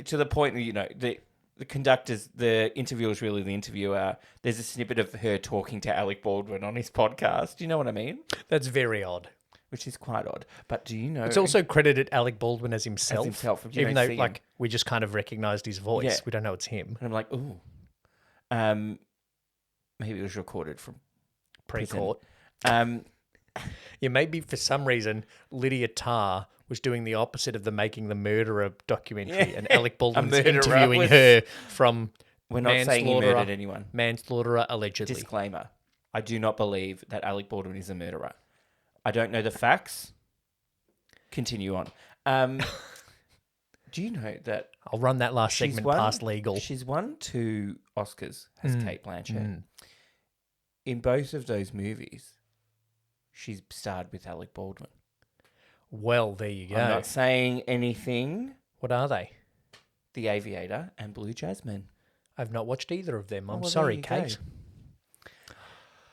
to the point, the conductors, the interviewer is really the interviewer. There's a snippet of her talking to Alec Baldwin on his podcast. Do you know what I mean? That's very odd. Which is quite odd. But do you know... It's also credited Alec Baldwin as himself. You even don't though, see like, him. we just kind of recognised his voice. Yeah. We don't know it's him. And I'm like, ooh. Maybe it was recorded from Pre-court. prison. Yeah, maybe for some reason, Lydia Tarr was doing the opposite of the Making the Murderer documentary, and Alec Baldwin's murderer interviewing was- her from We're not saying he manslaughterer- murdered anyone. manslaughterer allegedly. Disclaimer. I do not believe that Alec Baldwin is a murderer. I don't know the facts. Continue on. Do you know that I'll run that last she's segment won- past legal. She's won 2 Oscars as Kate Blanchett. In both of those movies, she's starred with Alec Baldwin. Well, there you go. I'm not saying anything. What are they? The Aviator and Blue Jasmine. I've not watched either of them. I'm well, sorry, there you go. Kate.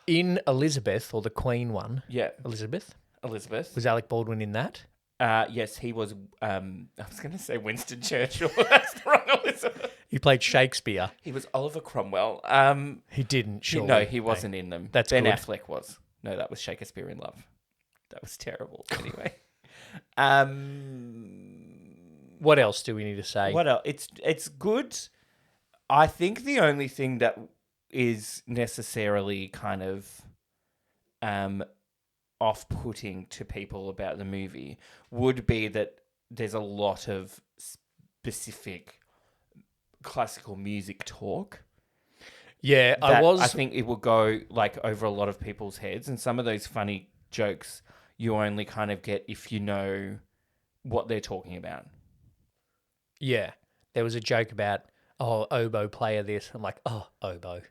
In Elizabeth, or the Queen one, Yeah, Elizabeth, Elizabeth. was Alec Baldwin in that? Yes, he was. I was going to say Winston Churchill. That's the wrong Elizabeth. He played Shakespeare. He was Oliver Cromwell. He didn't, surely. No, he wasn't in them. That's Ben good. Affleck was. No, that was Shakespeare in Love. That was terrible. Anyway. What else do we need to say? What else? It's good. I think the only thing that is necessarily kind of off-putting to people about the movie would be that there's a lot of specific classical music talk. Yeah, I think it will go like over a lot of people's heads, and some of those funny jokes you only kind of get if you know what they're talking about. Yeah. There was a joke about, oboe player this. I'm like, oboe.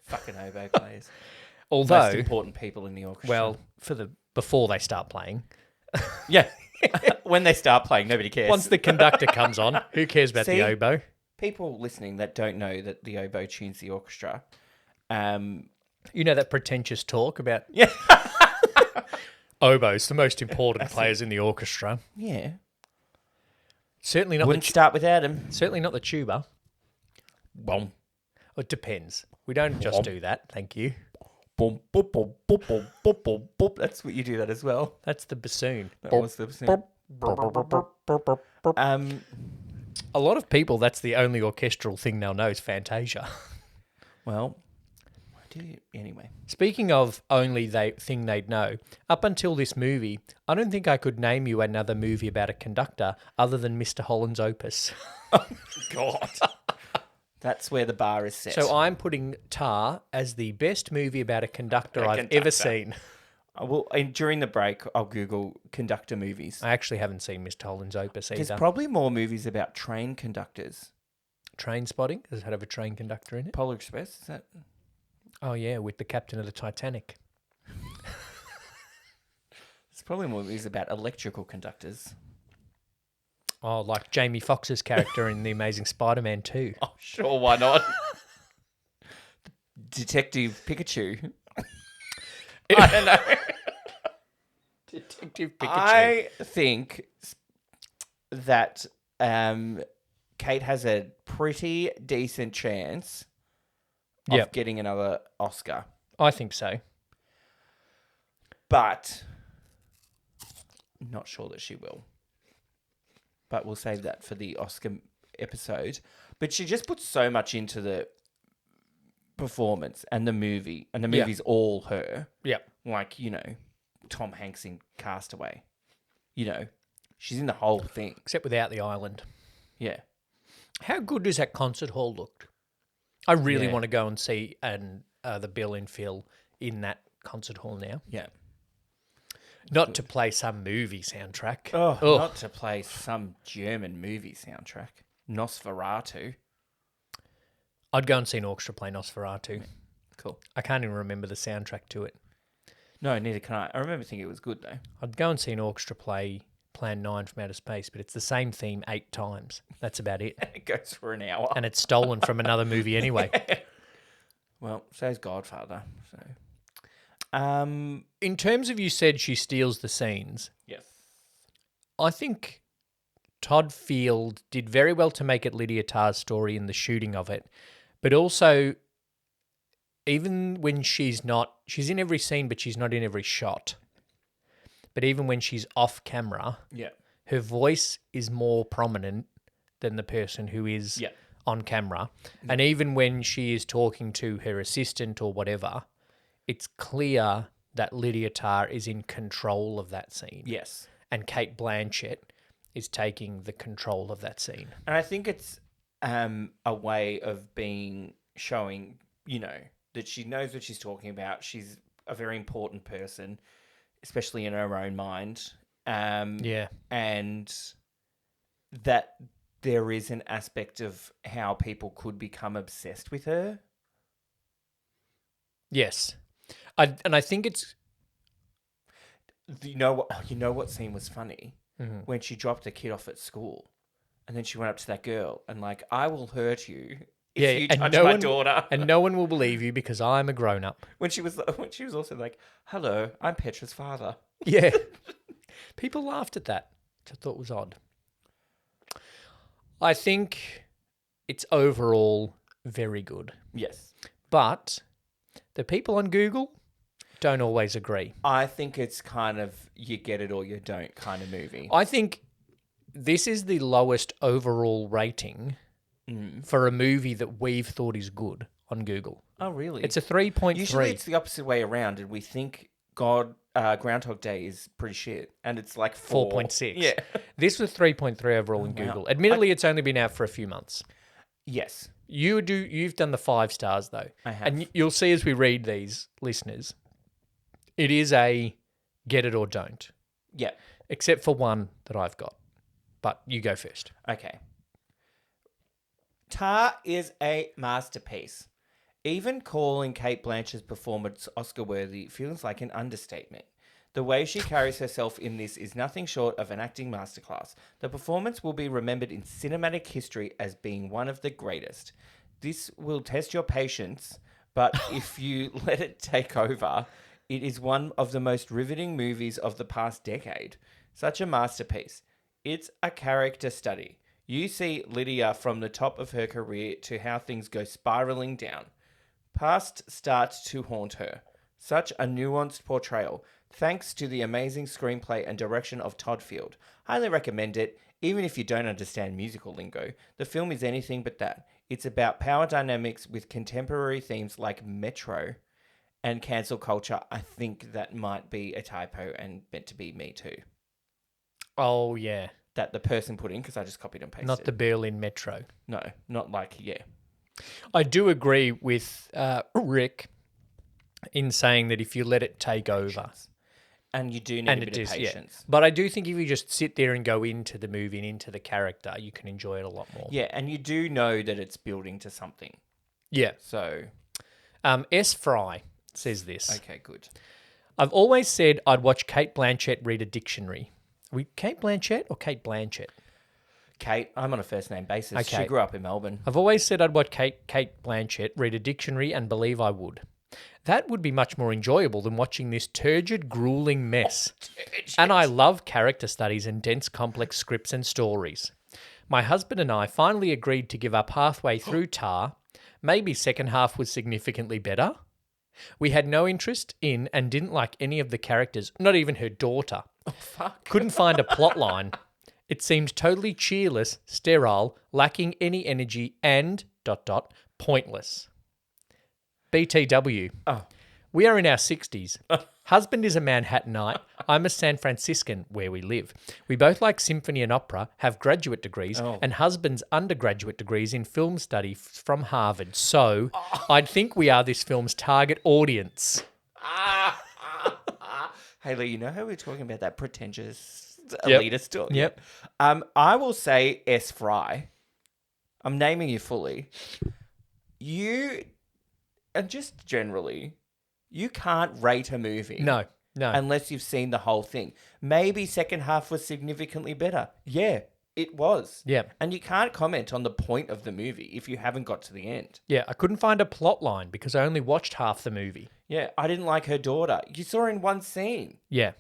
Fucking oboe players. Although, Most important people in the orchestra. well, before they start playing. yeah. When they start playing, nobody cares. Once the conductor comes on, who cares about See? the oboe? People listening that don't know that the oboe tunes the orchestra, You know that pretentious talk about yeah, oboes, the most important players in the orchestra. yeah, Certainly not wouldn't start without him. certainly not the tuba. Boom, It depends. We don't just do that, thank you. boom, boom, boom, boom, boom, boom, boom, boom. That's what you do that as well. That's the bassoon. That was the A lot of people, that's the only orchestral thing they'll know is Fantasia. well, anyway. Speaking of only thing they'd know, up until this movie, I don't think I could name you another movie about a conductor other than Mr. Holland's Opus. God. That's where the bar is set. So I'm putting Tar as the best movie about a conductor I've ever seen. During the break, I'll Google conductor movies. I actually haven't seen Miss Toland's Opus either. There's probably more movies about train conductors. Train Spotting? Does it have a train conductor in it? Polar Express, is that? Oh, yeah, with the captain of the Titanic. There's probably more movies about electrical conductors. Oh, like Jamie Foxx's character in The Amazing Spider-Man 2. Oh, sure, why not? Detective Pikachu. I don't know. Detective Pikachu. I think that Kate has a pretty decent chance of getting another Oscar. I think so. But not sure that she will. But we'll save that for the Oscar episode. But she just puts so much into the performance and the movie. And the movie's all her. Yeah. Like, Tom Hanks in Castaway. She's in the whole thing. Except without the island. Yeah. How good does that concert hall look? I really Yeah. want to go and see the Bill and Phil in that concert hall now. Yeah. Not to play some movie soundtrack. Oh, not to play some German movie soundtrack. Nosferatu. I'd go and see an orchestra play Nosferatu. Cool. I can't even remember the soundtrack to it. No, neither can I. I remember thinking it was good, though. I'd go and see an orchestra play Plan 9 from Outer Space, but it's the same theme 8 times. That's about it. It goes for an hour. And it's stolen from another movie anyway. Well, so's Godfather. So, In terms of you said she steals the scenes, yes. I think Todd Field did very well to make it Lydia Tarr's story in the shooting of it, but also even when she's in every scene, but she's not in every shot. But even when she's off camera, her voice is more prominent than the person who is on camera. And even when she is talking to her assistant or whatever, it's clear that Lydia Tarr is in control of that scene. Yes. And Kate Blanchett is taking the control of that scene. And I think it's a way of showing, that she knows what she's talking about. She's a very important person, especially in her own mind. And that there is an aspect of how people could become obsessed with her. Yes. I think it's... You know what scene was funny? Mm-hmm. When she dropped the kid off at school. And then she went up to that girl and I will hurt you if you touch my daughter. And no one will believe you because I'm a grown-up. When she was also like, hello, I'm Petra's father. Yeah. People laughed at that, which I thought was odd. I think it's overall very good. Yes. But the people on Google don't always agree. I think it's kind of you get it or you don't kind of movie. I think this is the lowest overall rating for a movie that we've thought is good on Google. Oh, really? It's a 3.3. Usually it's the opposite way around, and we think Groundhog Day is pretty shit, and it's like 4.6. Yeah. This was 3.3 overall in Google. Admittedly, it's only been out for a few months. Yes. You've done the 5 stars, though. I have. And you'll see as we read these, listeners, it is a get it or don't. Yeah. Except for one that I've got. But you go first. Okay. Tar is a masterpiece. Even calling Kate Blanchett's performance Oscar-worthy feels like an understatement. The way she carries herself in this is nothing short of an acting masterclass. The performance will be remembered in cinematic history as being one of the greatest. This will test your patience, but if you let it take over, it is one of the most riveting movies of the past decade. Such a masterpiece. It's a character study. You see Lydia from the top of her career to how things go spiraling down. Past starts to haunt her. Such a nuanced portrayal. Thanks to the amazing screenplay and direction of Todd Field. Highly recommend it, even if you don't understand musical lingo. The film is anything but that. It's about power dynamics with contemporary themes like Metro and cancel culture. I think that might be a typo and meant to be Me Too. Oh, yeah. That the person put in, because I just copied and pasted. Not the Berlin Metro. No, not like, yeah. I do agree with Rick in saying that if you let it take over, And you do need a bit of patience. But I do think if you just sit there and go into the movie and into the character, you can enjoy it a lot more. Yeah, and you do know that it's building to something. Yeah. So, S. Fry says this. okay, good. I've always said I'd watch Kate Blanchett read a dictionary. Are we Kate Blanchett or Kate Blanchett? Kate, I'm on a first name basis. Okay. She grew up in Melbourne. I've always said I'd watch Kate Blanchett read a dictionary and believe I would. That would be much more enjoyable than watching this turgid, grueling mess. And I love character studies and dense, complex scripts and stories. My husband and I finally agreed to give up halfway through Tar. Maybe second half was significantly better. We had no interest in and didn't like any of the characters, not even her daughter. Oh, fuck. Couldn't find a plot line. It seemed totally cheerless, sterile, lacking any energy and ... pointless. BTW. Oh. We are in our 60s. Husband is a Manhattanite. I'm a San Franciscan, where we live. We both like symphony and opera, have graduate degrees, and husband's undergraduate degrees in film study from Harvard. So I'd think we are this film's target audience. Hey, Lee, you know how we were talking about that pretentious Yep. elitist talk? Yep. I will say S. Fry. I'm naming you fully. You, and just generally, you can't rate a movie. No. Unless you've seen the whole thing. Maybe second half was significantly better. Yeah, it was. Yeah. And you can't comment on the point of the movie if you haven't got to the end. Yeah, I couldn't find a plot line because I only watched half the movie. Yeah, I didn't like her daughter. You saw her in one scene. Yeah.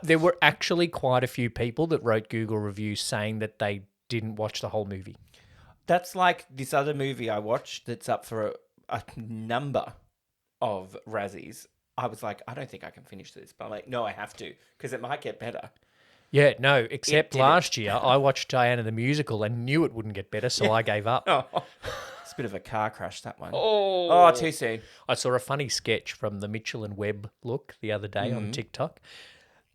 There were actually quite a few people that wrote Google reviews saying that they didn't watch the whole movie. That's like this other movie I watched that's up for a number of Razzies. I was like, I don't think I can finish this. But I'm like, no, I have to because it might get better. Yeah, no, except didn't. last year I watched Diana the Musical and knew it wouldn't get better, so I gave up. Oh, it's a bit of a car crash, that one. Oh, Too soon. I saw a funny sketch from the Mitchell and Webb look the other day on TikTok.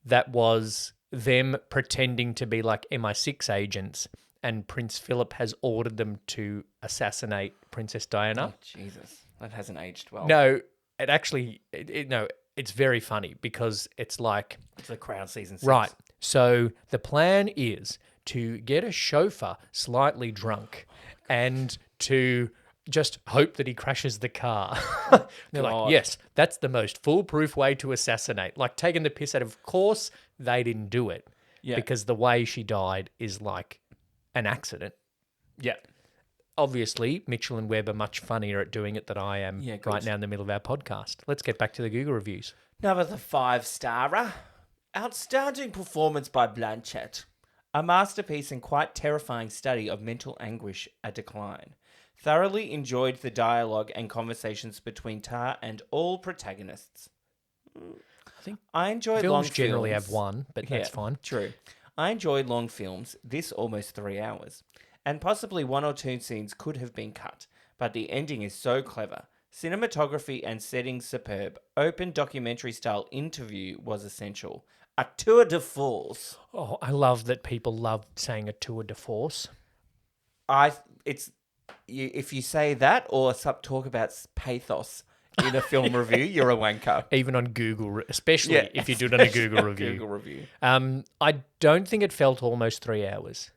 That was them pretending to be like MI6 agents, and Prince Philip has ordered them to assassinate Princess Diana. Oh, Jesus. That hasn't aged well. No, it actually, it's very funny because it's like, It's The Crown season 6. right. So the plan is to get a chauffeur slightly drunk and to just hope that he crashes the car. They're like, God. yes, that's the most foolproof way to assassinate. Like taking the piss out of course, they didn't do it. Yeah. Because the way she died is like an accident. Yeah. Obviously, Mitchell and Webb are much funnier at doing it than I am Yeah, good. right now in the middle of our podcast. Let's get back to the Google reviews. Another 5-starer. Outstanding performance by Blanchett. A masterpiece and quite terrifying study of mental anguish at decline. Thoroughly enjoyed the dialogue and conversations between Tar and all protagonists. I think I enjoy long films generally films. have one, but that's Yeah, fine. True. I enjoy long films, this almost 3 hours. And possibly 1 or 2 scenes could have been cut, but the ending is so clever. Cinematography and settings superb. Open documentary style interview was essential. A tour de force. Oh, I love that people love saying a tour de force. If you say that or talk about pathos in a film review, you're a wanker. Even on Google, especially if you do it on a Google review. Google review. I don't think it felt almost 3 hours.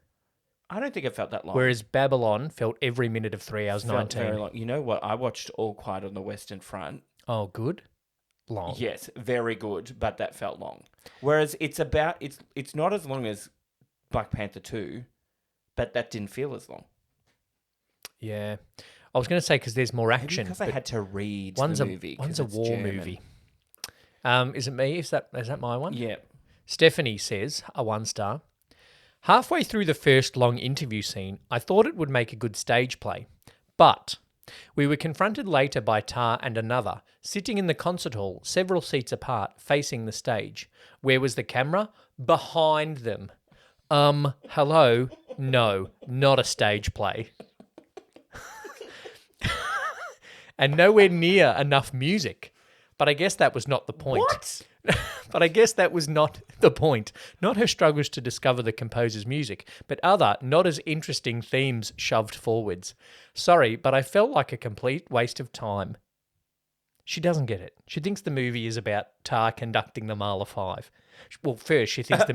I don't think it felt that long. Whereas Babylon felt every minute of 3 hours Felt 19. very long. You know what? I watched All Quiet on the Western Front. Oh, good. Long. Yes, very good, but that felt long. Whereas it's not as long as Black Panther 2, but that didn't feel as long. Yeah. I was going to say because there's more action. Because I but had to read one's the a, movie. One's 'cause a it's war German. movie. Is it me? Is that my one? Yeah. Stephanie says, a 1-star. Halfway through the first long interview scene, I thought it would make a good stage play. But we were confronted later by Tar and another, sitting in the concert hall, several seats apart, facing the stage. Where was the camera? Behind them. Hello? No, not a stage play. And nowhere near enough music. But I guess that was not the point. What? But I guess that was not the point. Not her struggles to discover the composer's music, but other, not as interesting themes shoved forwards. Sorry, but I felt like a complete waste of time. She doesn't get it. She thinks the movie is about Tar conducting the Mahler 5. Well, first she thinks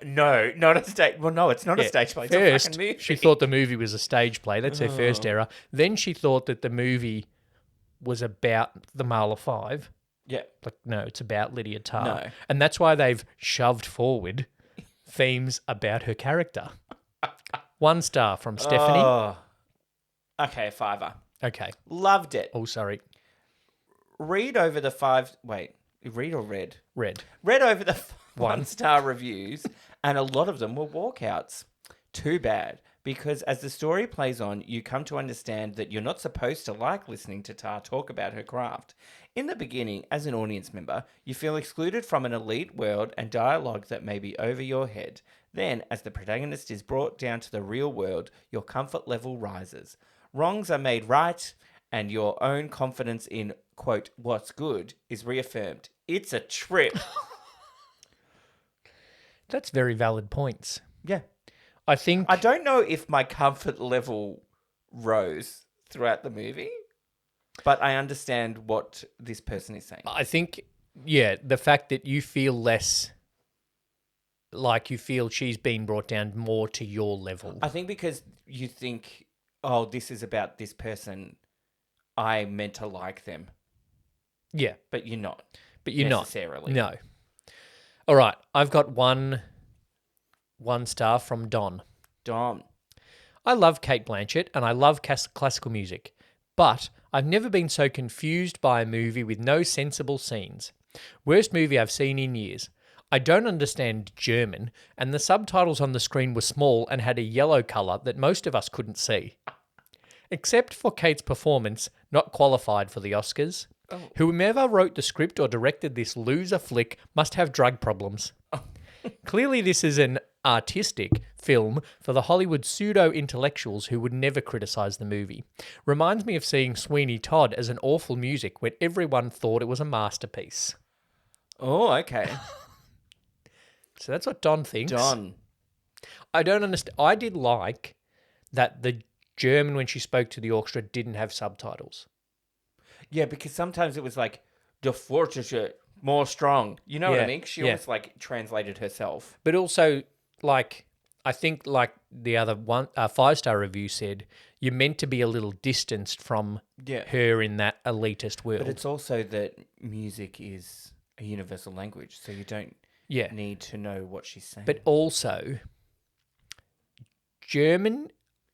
No, not a stage. Well, no, it's not a stage play. It's a first fucking movie. she thought the movie was a stage play. That's her first error. Then she thought that the movie was about the Mahler 5. Yeah. Like, no, it's about Lydia Tarr. No. And that's why they've shoved forward themes about her character. 1 star from Stephanie. Oh. Okay, 5. Okay. Loved it. Oh, sorry. Read over the 5. Wait, read or read? Red. Read over the 1 1-star reviews, and a lot of them were walkouts. Too bad, because as the story plays on, you come to understand that you're not supposed to like listening to Tar talk about her craft. In the beginning, as an audience member, you feel excluded from an elite world and dialogue that may be over your head. Then, as the protagonist is brought down to the real world, your comfort level rises. Wrongs are made right, and your own confidence in, quote, what's good is reaffirmed. It's a trip. That's very valid points. Yeah. I think... I don't know if my comfort level rose throughout the movie, but I understand what this person is saying. I think, yeah, the fact that you feel less... Like you feel she's been brought down more to your level. I think because you think, oh, this is about this person, I meant to like them. Yeah. But you're not. But you're necessarily. not. No. All right. I've got one star from Don. Dom. I love Kate Blanchett and I love classical music, but I've never been so confused by a movie with no sensible scenes. Worst movie I've seen in years. I don't understand German, and the subtitles on the screen were small and had a yellow colour that most of us couldn't see. Except for Kate's performance, not qualified for the Oscars. Oh. Whomever wrote the script or directed this loser flick must have drug problems. Oh. Clearly this is an artistic film for the Hollywood pseudo-intellectuals who would never criticise the movie. Reminds me of seeing Sweeney Todd as an awful music when everyone thought it was a masterpiece. Oh, okay. So that's what Don thinks. Don. I don't understand. I did like that the German, when she spoke to the orchestra, didn't have subtitles. Yeah, because sometimes it was like, the fortische, more strong. You know what I mean? She almost like translated herself. But also, like, I think like the other 5-star review said, you're meant to be a little distanced from her in that elitist world. But it's also that music is a universal language, so you don't need to know what she's saying. But also, German,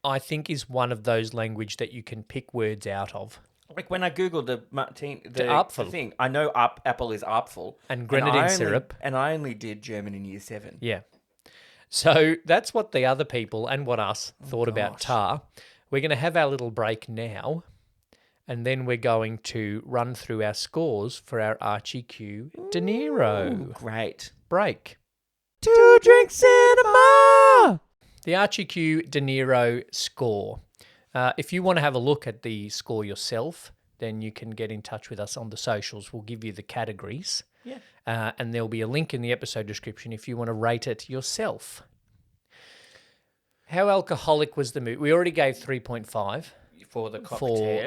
I think, is one of those languages that you can pick words out of. Like when I Googled the thing, I know apple is Apfel. And grenadine syrup. And I only did German in year 7. Yeah. So that's what the other people and what us thought about Tar. We're going to have our little break now. And then we're going to run through our scores for our Archie Q De Niro. Ooh, great. Break. 2 Drink Cinema! The Archie Q De Niro score. If you want to have a look at the score yourself, then you can get in touch with us on the socials. We'll give you the categories. Yeah. And there'll be a link in the episode description if you want to rate it yourself. How alcoholic was the movie? We already gave 3.5. For the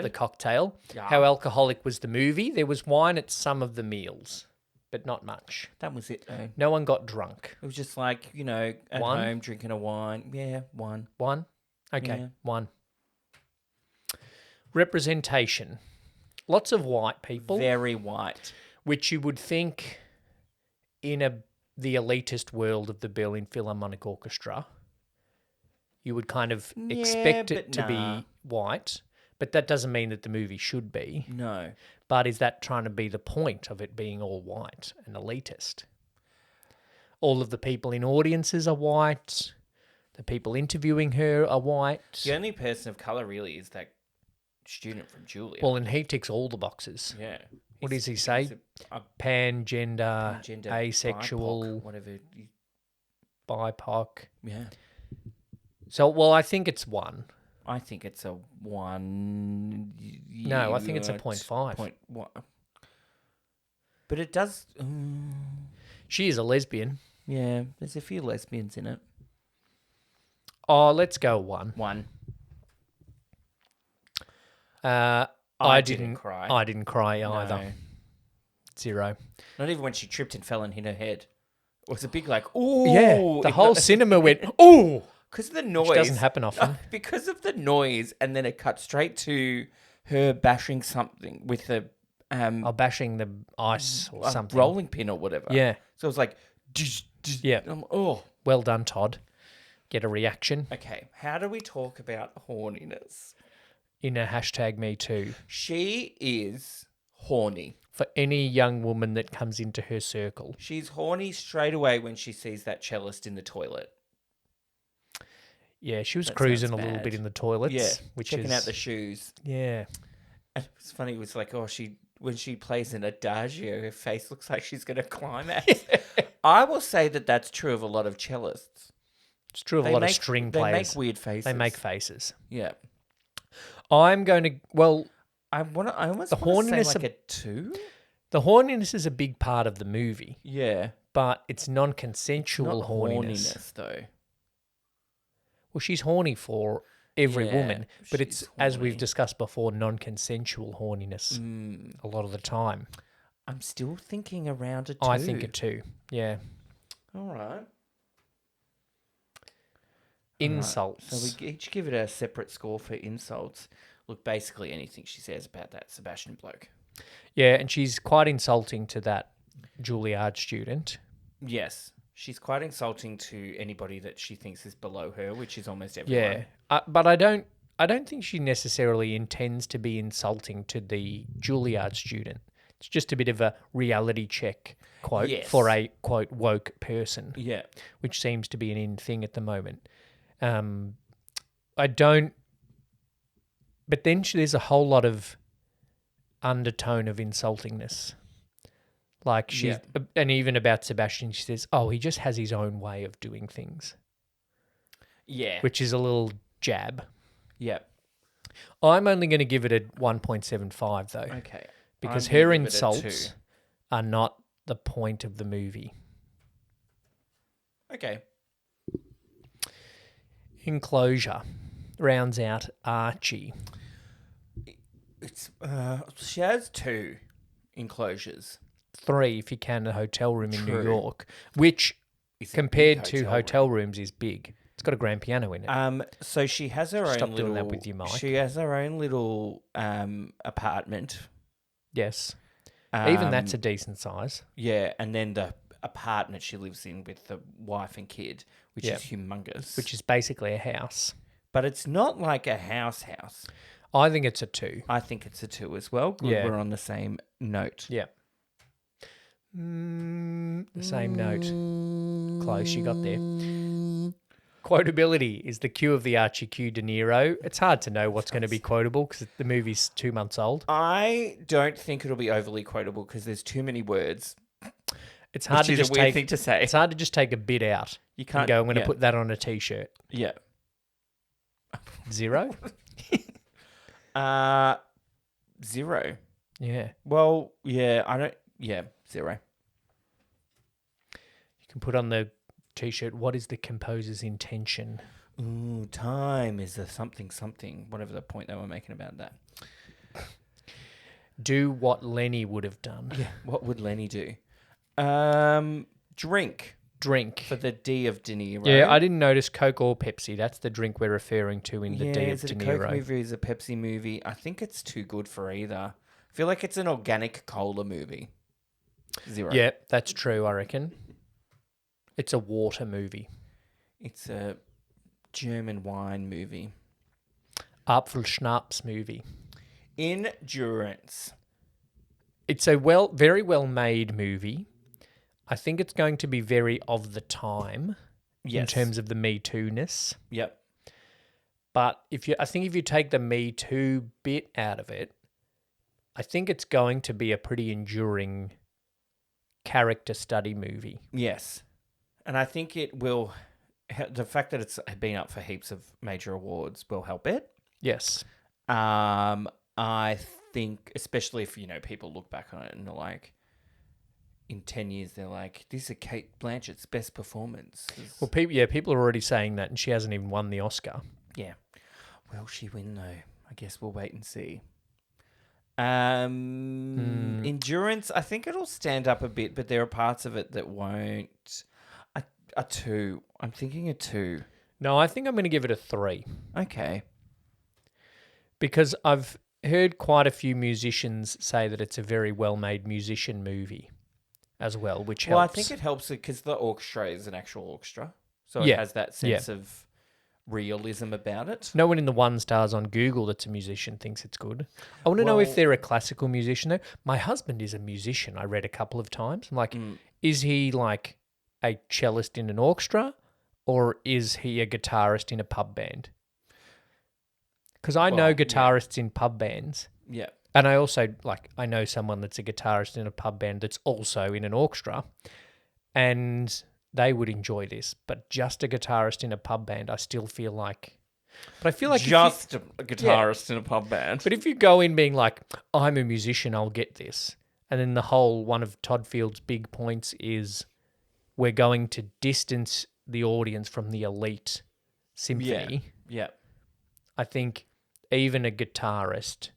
cocktail. Yeah. How alcoholic was the movie? There was wine at some of the meals, but not much. That was it, though. No one got drunk. It was just like, at home drinking a wine. Yeah, 1. 1? Okay, 1. Representation. Lots of white people. Very white. Which you would think in the elitist world of the Berlin Philharmonic Orchestra, you would kind of expect it to be white, but that doesn't mean that the movie should be. No. But is that trying to be the point of it being all white and elitist? All of the people in audiences are white. The people interviewing her are white. The only person of colour really is that student from Julia. Well, and he ticks all the boxes. Yeah. What does he say? Pan-gender, asexual, BIPOC, whatever. BIPOC. Yeah. So, well, I think it's 1. I think it's a 1. No, I think it's a 0.5. But it does... She is a lesbian. Yeah, there's a few lesbians in it. Oh, let's go 1. One. I didn't cry. I didn't cry either. No. 0. Not even when she tripped and fell and hit her head. It was a big like, ooh. Yeah, the whole cinema went, ooh! Because of the noise. Which doesn't happen often. Because of the noise, and then it cut straight to her bashing something with a Bashing the ice or something. rolling pin or whatever. Yeah. So it was like, Yeah. oh. Well done, Todd. Get a reaction Okay, how do we talk about horniness? in a hashtag me too. She is horny. For any young woman that comes into her circle. She's horny straight away when she sees that cellist in the toilet. Yeah, she was That cruising a sounds little bad. bit in the toilets. Yeah, which checking is out the shoes. Yeah. And it was funny. It was like, when she plays an adagio, her face looks like she's going to climax. I will say that that's true of a lot of cellists. It's true of a lot of string They players. make weird faces. They make faces. Yeah. I'm going to I almost The want to horniness say like of- a 2. the horniness is a big part of the movie, Yeah. but it's non-consensual Not horniness. horniness though. Well, she's horny for every Yeah, woman, but it's, she's as we've horny. discussed before, non-consensual horniness a lot of the time. I'm still thinking around a 2. I think a 2. Yeah. All right. Insults. So we each give it a separate score for insults. Look, basically anything she says about that Sebastian bloke. Yeah, and she's quite insulting to that Juilliard student. Yes. She's quite insulting to anybody that she thinks is below her, which is almost everyone. Yeah, but I don't think she necessarily intends to be insulting to the Juilliard student. It's just a bit of a reality check quote Yes. for a quote woke person, Yeah. which seems to be an in thing at the moment. I don't. But then there's a whole lot of undertone of insultingness. Like she's, and even about Sebastian, she says, "Oh, he just has his own way of doing things," Yeah. which is a little jab. Yeah. I'm only going to give it a 1.75 though, Okay. because I'm gonna her give it a insults 2. are not the point of the movie. Okay. Enclosure rounds out Archie. It's she has 2 enclosures. 3 if you count a hotel room in New True. York, which It's a compared big to hotel rooms is big. It's got a grand piano in it. So she has her Stop own doing little. that with your mic. She has her own little apartment. Yes. Even that's a Um, decent size. yeah, and then the apartment she lives in with the wife and kid, which Yeah. is humongous. Which is basically a house. but it's not like a house. I think it's a 2. I think it's a 2 as well. Good, Yeah. we're on the same note. Yeah. The same note. Close, you got there. Quotability is the cue of the Archie Q De Niro. It's hard to know what's going to be quotable because the movie's 2 months old. I don't think it'll be overly quotable because there's too many words. It's hard Which to is just a weird take. thing to say. It's hard to just take a bit out. You And can't go. I'm going to yeah. put that on a T-shirt. Yeah. 0. 0. Yeah. Well, yeah, I don't. Yeah, 0. You can put on the T-shirt. What is the composer's intention? Ooh, time is a something, whatever the point they were making about that. Do what Lenny would have done. Yeah. What would Lenny do? Drink Drink. for the D of De Niro. Yeah, I didn't notice Coke or Pepsi. That's the drink we're referring to in the D of is De it a Coke Niro. movie? Is it a Pepsi movie? I think it's too good for either. I feel like it's an organic cola movie. 0. Yeah, that's true, I reckon. It's a water movie. It's a German wine movie. Apfelschnaps movie. Endurance. It's a very well made movie. I think it's going to be very of the time in Yes. terms of the Me Too-ness. Yep. But I think if you take the Me Too bit out of it, I think it's going to be a pretty enduring character study movie. Yes. And I think it will. The fact that it's been up for heaps of major awards will help it. Yes. I think, especially if people look back on it and they're like, in 10 years they're like, this is Kate Blanchett's best performance. Well, people are already saying that, and she hasn't even won the Oscar. Yeah. Will she win though? I guess we'll wait and see. Endurance, I think it'll stand up a bit, but there are parts of it that won't. A 2. I'm thinking a 2. No, I think I'm going to give it a 3 Okay. because I've heard quite a few musicians say that it's a very well-made musician movie as well, which helps. Well, I think it helps because the orchestra is an actual orchestra. So it Yeah. has that sense of realism about it. No one in the 1 stars on Google that's a musician thinks it's good. I want to know if Well- they're a classical musician though. My husband is a musician. I read a couple of times. I'm like, is he like a cellist in an orchestra, or is he a guitarist in a pub band? Because I know Well, yeah. guitarists in pub bands, Yeah. and I also I know someone that's a guitarist in a pub band that's also in an orchestra, and they would enjoy this. But just a guitarist in a pub band, I still feel like. But I feel like Just a guitarist in a pub band. But if you go in being like, I'm a musician, I'll get this. And then one of Todd Field's big points is we're going to distance the audience from the elite symphony. Yeah. I think even a guitarist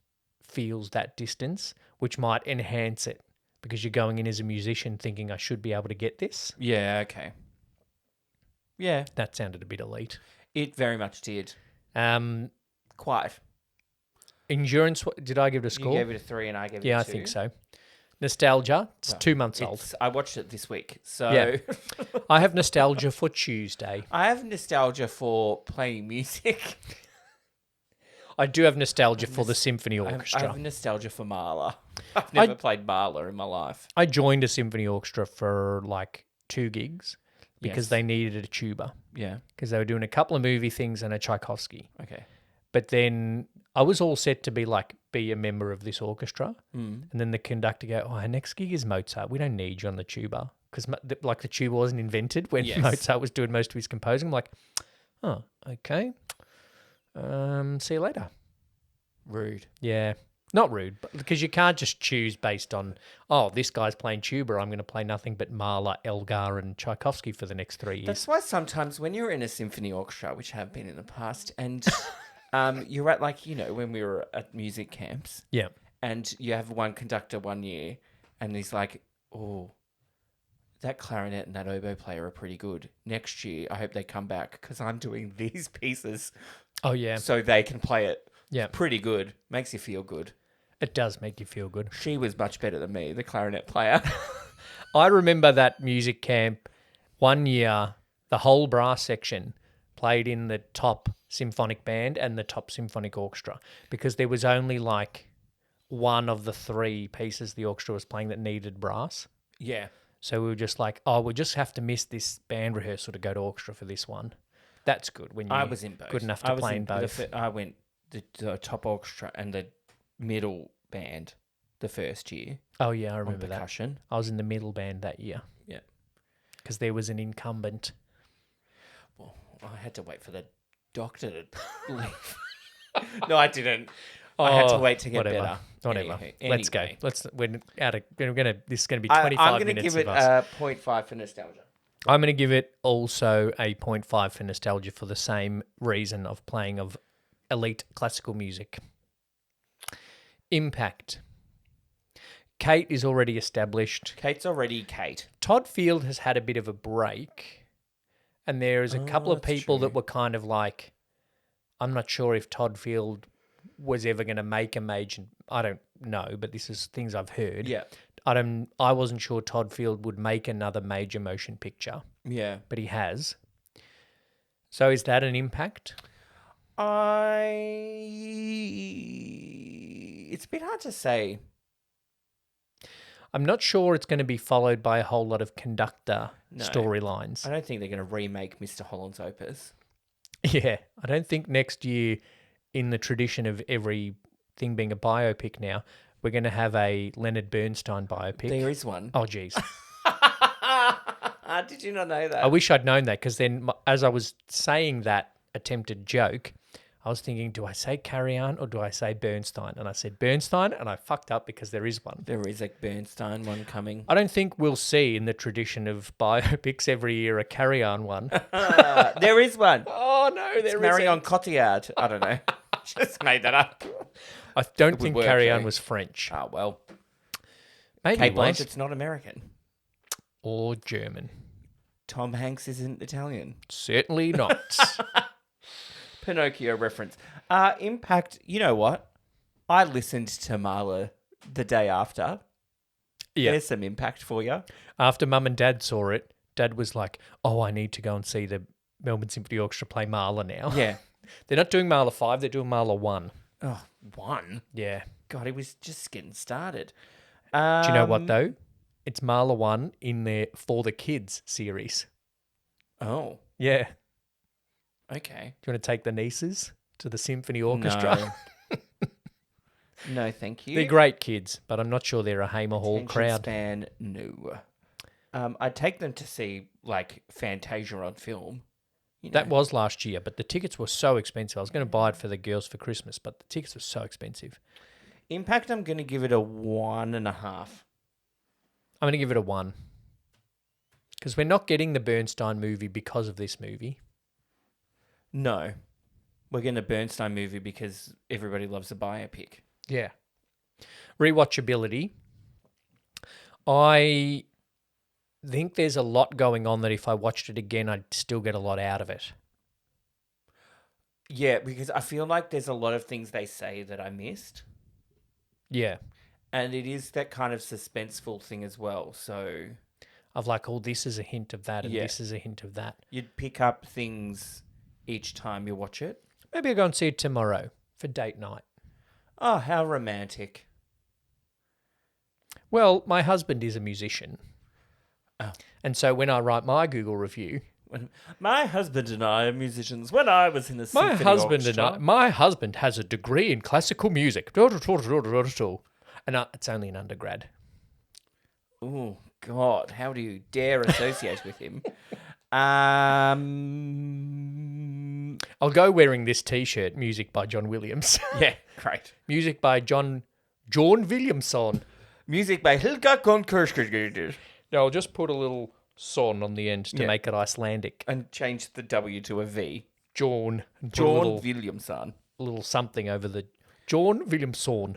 feels that distance, which might enhance it because you're going in as a musician thinking I should be able to get this. Yeah, okay. Yeah, That sounded a bit elite. it very much did. Quite. Endurance, did I give it a You score? gave it a 3 and I gave it a 2. Yeah, I think so. Nostalgia, it's 2 months old. I watched it this week. So Yeah. I have nostalgia for Tuesday. I have nostalgia for playing music. I do have nostalgia for the symphony I orchestra. have nostalgia for Mahler. I've never played Mahler in my life. I joined a symphony orchestra for like 2 gigs because Yes. they needed a tuba Yeah. because they were doing a couple of movie things and a Tchaikovsky. Okay. But then I was all set to be a member of this orchestra. Mm. And then the conductor go, our next gig is Mozart. We don't need you on the tuba. Because the tuba wasn't invented when Yes. Mozart was doing most of his composing. I'm like, oh, okay. See you later. Rude. Yeah. Not rude, but because you can't just choose based on, oh, this guy's playing tuba, I'm going to play nothing but Mahler, Elgar, and Tchaikovsky for the next 3 years. That's why sometimes when you're in a symphony orchestra, which have been in the past, and you're at when we were at music camps, Yeah. and you have one conductor one year, and he's like, oh, that clarinet and that oboe player are pretty good. Next year, I hope they come back because I'm doing these pieces Oh, yeah. so they can play it. Yeah. Pretty good. Makes you feel good. It does make you feel good. She was much better than me, the clarinet player. I remember that music camp one year, the whole brass section played in the top symphonic band and the top symphonic orchestra because there was only like one of the 3 pieces the orchestra was playing that needed brass. Yeah. So we were just like, oh, we'll just have to miss this band rehearsal to go to orchestra for this one. That's good when I you're was in both. good enough to play in both. I went the top orchestra and the middle band the first year Oh, yeah, I on remember that. percussion. I was in the middle band that year Yeah. because there was an incumbent. Well, I had to wait for the doctor to leave. No, I didn't. I had to wait to get whatever. better. Whatever. Anyway, Let's go. anyway. This is going to be 25 I'm going to minutes give it of us. a 0.5 for nostalgia. I'm going to give it also a 0.5 for nostalgia for the same reason of playing of elite classical music. Impact. Kate is already established. Kate's already Kate. Todd Field has had a bit of a break, and there is a couple of that's people that true. were kind of like, I'm not sure if Todd Field was ever going to make a major. I don't know, but this is things I've heard. Yeah. I wasn't sure Todd Field would make another major motion picture, Yeah. but he has. So is that an impact? It's a bit hard to say. I'm not sure it's going to be followed by a whole lot of conductor No. storylines. I don't think they're going to remake Mr. Holland's Opus. Yeah, I don't think next year, in the tradition of everything being a biopic now, we're going to have a Leonard Bernstein biopic. There is one. Oh, geez. Did you not know that? I wish I'd known that because then, as I was saying that attempted joke, I was thinking, do I say Carry On or do I say Bernstein? And I said Bernstein, and I fucked up because there is one. There is a Bernstein one coming. I don't think we'll see in the tradition of biopics every year a Carry On one. There is one. Oh, no, It's there is. Marion Cotillard. I don't know. Just made that up. I don't would think work, Carry On though. was French. Oh, well. Maybe Kate it was. Blanchett's not American. Or German. Tom Hanks isn't Italian. Certainly not. Pinocchio reference. Impact, you know what? I listened to Marla the day after. Yeah. There's some impact for you. After Mum and Dad saw it, Dad was like, oh, I need to go and see the Melbourne Symphony Orchestra play Marla now. Yeah. They're not doing Marla 5, they're doing Marla 1. Oh, one? Yeah. God, he was just getting started. Do you know what, though? It's Marla 1 in their For the Kids series. Oh, Yeah. okay. Do you want to take the nieces to the symphony orchestra? No. No, thank you. They're great kids, but I'm not sure they're a Hamer Hall Attention crowd. Span, no. I'd take them to see, like, Fantasia on film. You That know. was last year, but the tickets were so expensive. I was going to buy it for the girls for Christmas, but the tickets were so expensive. Impact, I'm going to give it a 1.5. I'm going to give it a 1. Because we're not getting the Bernstein movie because of this movie. No. We're getting a Bernstein movie because everybody loves a biopic. Yeah. Rewatchability. I think there's a lot going on that if I watched it again, I'd still get a lot out of it. Yeah, because I feel like there's a lot of things they say that I missed. Yeah. And it is that kind of suspenseful thing as well. So Of like, oh, this is a hint of that and Yeah. this is a hint of that. you'd pick up things each time you watch it. Maybe I'll go and see it tomorrow for date night. Oh, how romantic. Well, my husband is a musician. Oh. And so when I write my Google review, My husband and I are musicians. When I was in the my symphony husband orchestra, my husband has a degree in classical music. And it's only an undergrad. Oh, God. How do you dare associate with him? I'll go wearing this T-shirt, music by John Williams. Yeah, great. Music by John Williamson. Music by Hilka Konkurskirgir. No, I'll just put a little son on the end to Yeah. make it Icelandic. And change the W to a V. John. And put a John little, Williamson. little something over the... John Williamson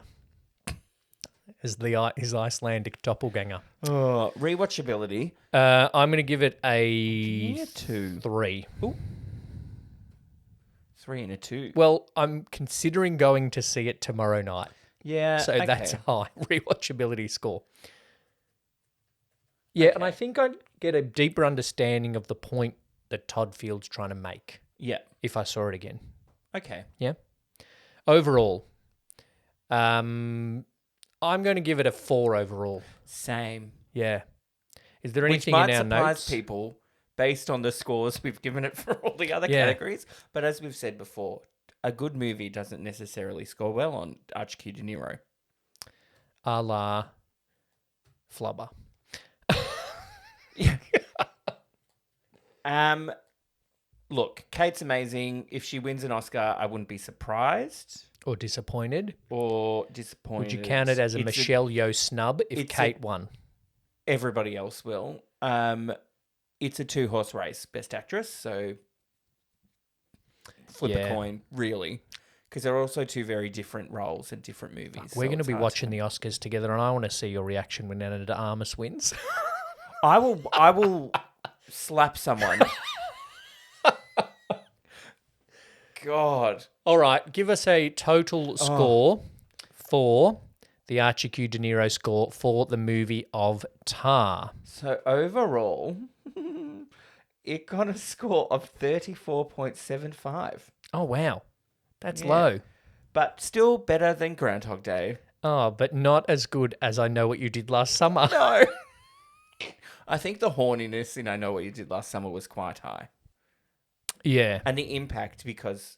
is his Icelandic doppelganger. Oh, rewatchability. I'm going to give it a Yeah, 2. 3. 3 and a 2. Well, I'm considering going to see it tomorrow night. Yeah, So okay. that's a high rewatchability score. Yeah, and I think I'd get a deeper understanding of the point that Todd Field's trying to make Yeah, if I saw it again. okay. Yeah. Overall, I'm going to give it a 4 overall. Same. Yeah. Is there Which anything might in our surprise notes? people based on the scores we've given it for all the other Yeah. categories. But as we've said before, a good movie doesn't necessarily score well on Archie De Niro. A la Flubber. Look, Kate's amazing. If she wins an Oscar, I wouldn't be surprised Or disappointed? or disappointed. Would you count it as a It's Michelle Yeoh snub if it's Kate won? everybody else will. It's a 2-horse race, Best Actress, so flip a Yeah. coin, really. Because they're also 2 very different roles in different movies. We're so going to it's be hard watching the Oscars together, and I want to see your reaction when Anna de Armas wins. I will slap someone. God. All right, give us a total score for the Archie Q De Niro score for the movie of Tar. So overall, it got a score of 34.75. Oh, wow. That's Yeah. low. But still better than Groundhog Day. Oh, but not as good as I Know What You Did Last Summer. No. I think the horniness in I Know What You Did Last Summer was quite high. Yeah. And the impact because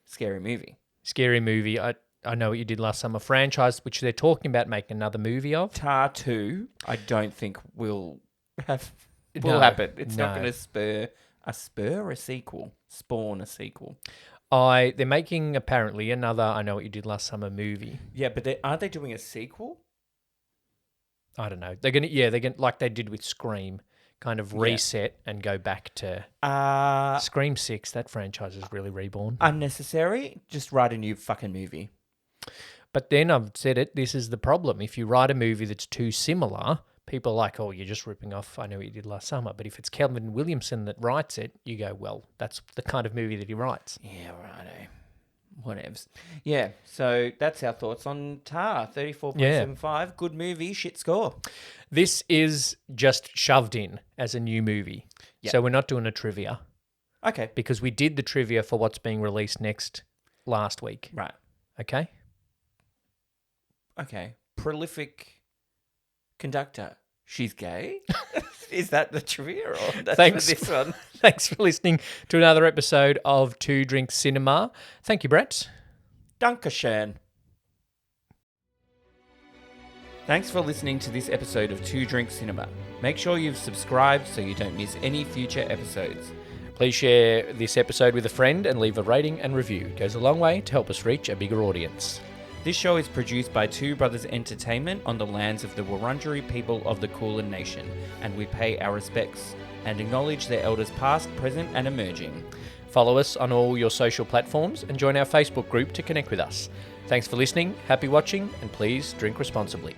scary movie. Scary movie. I Know What You Did Last Summer franchise, which they're talking about making another movie of. Tar 2, I don't think will happen. No, It's not no. going to spawn a sequel. They're making apparently another I Know What You Did Last Summer movie. Yeah, but aren't they doing a sequel? I don't know. They're gonna like they did with Scream, kind of reset and go back to Scream 6. That franchise is really reborn. Unnecessary. Just write a new fucking movie. But then I've said it, this is the problem. If you write a movie that's too similar, people are like, oh, you're just ripping off I Know What You Did Last Summer. But if it's Kelvin Williamson that writes it, you go, well, that's the kind of movie that he writes. Yeah, righto. Whatevs. Yeah, so that's our thoughts on Tar. 34.75. Good movie, shit score. This is just shoved in as a new movie. Yep. So we're not doing a trivia. Okay. Because we did the trivia for what's being released next last week. Right. Okay? Okay. Prolific conductor. She's gay? Is that the trivia or that's Thanks for this one? Thanks for listening to another episode of Two Drink Cinema. Thank you, Brett. Dankeschön. Thanks for listening to this episode of Two Drink Cinema. Make sure you've subscribed so you don't miss any future episodes. Please share this episode with a friend and leave a rating and review. It goes a long way to help us reach a bigger audience. This show is produced by Two Brothers Entertainment on the lands of the Wurundjeri people of the Kulin Nation, and we pay our respects and acknowledge their elders past, present and emerging. Follow us on all your social platforms and join our Facebook group to connect with us. Thanks for listening, happy watching, and please drink responsibly.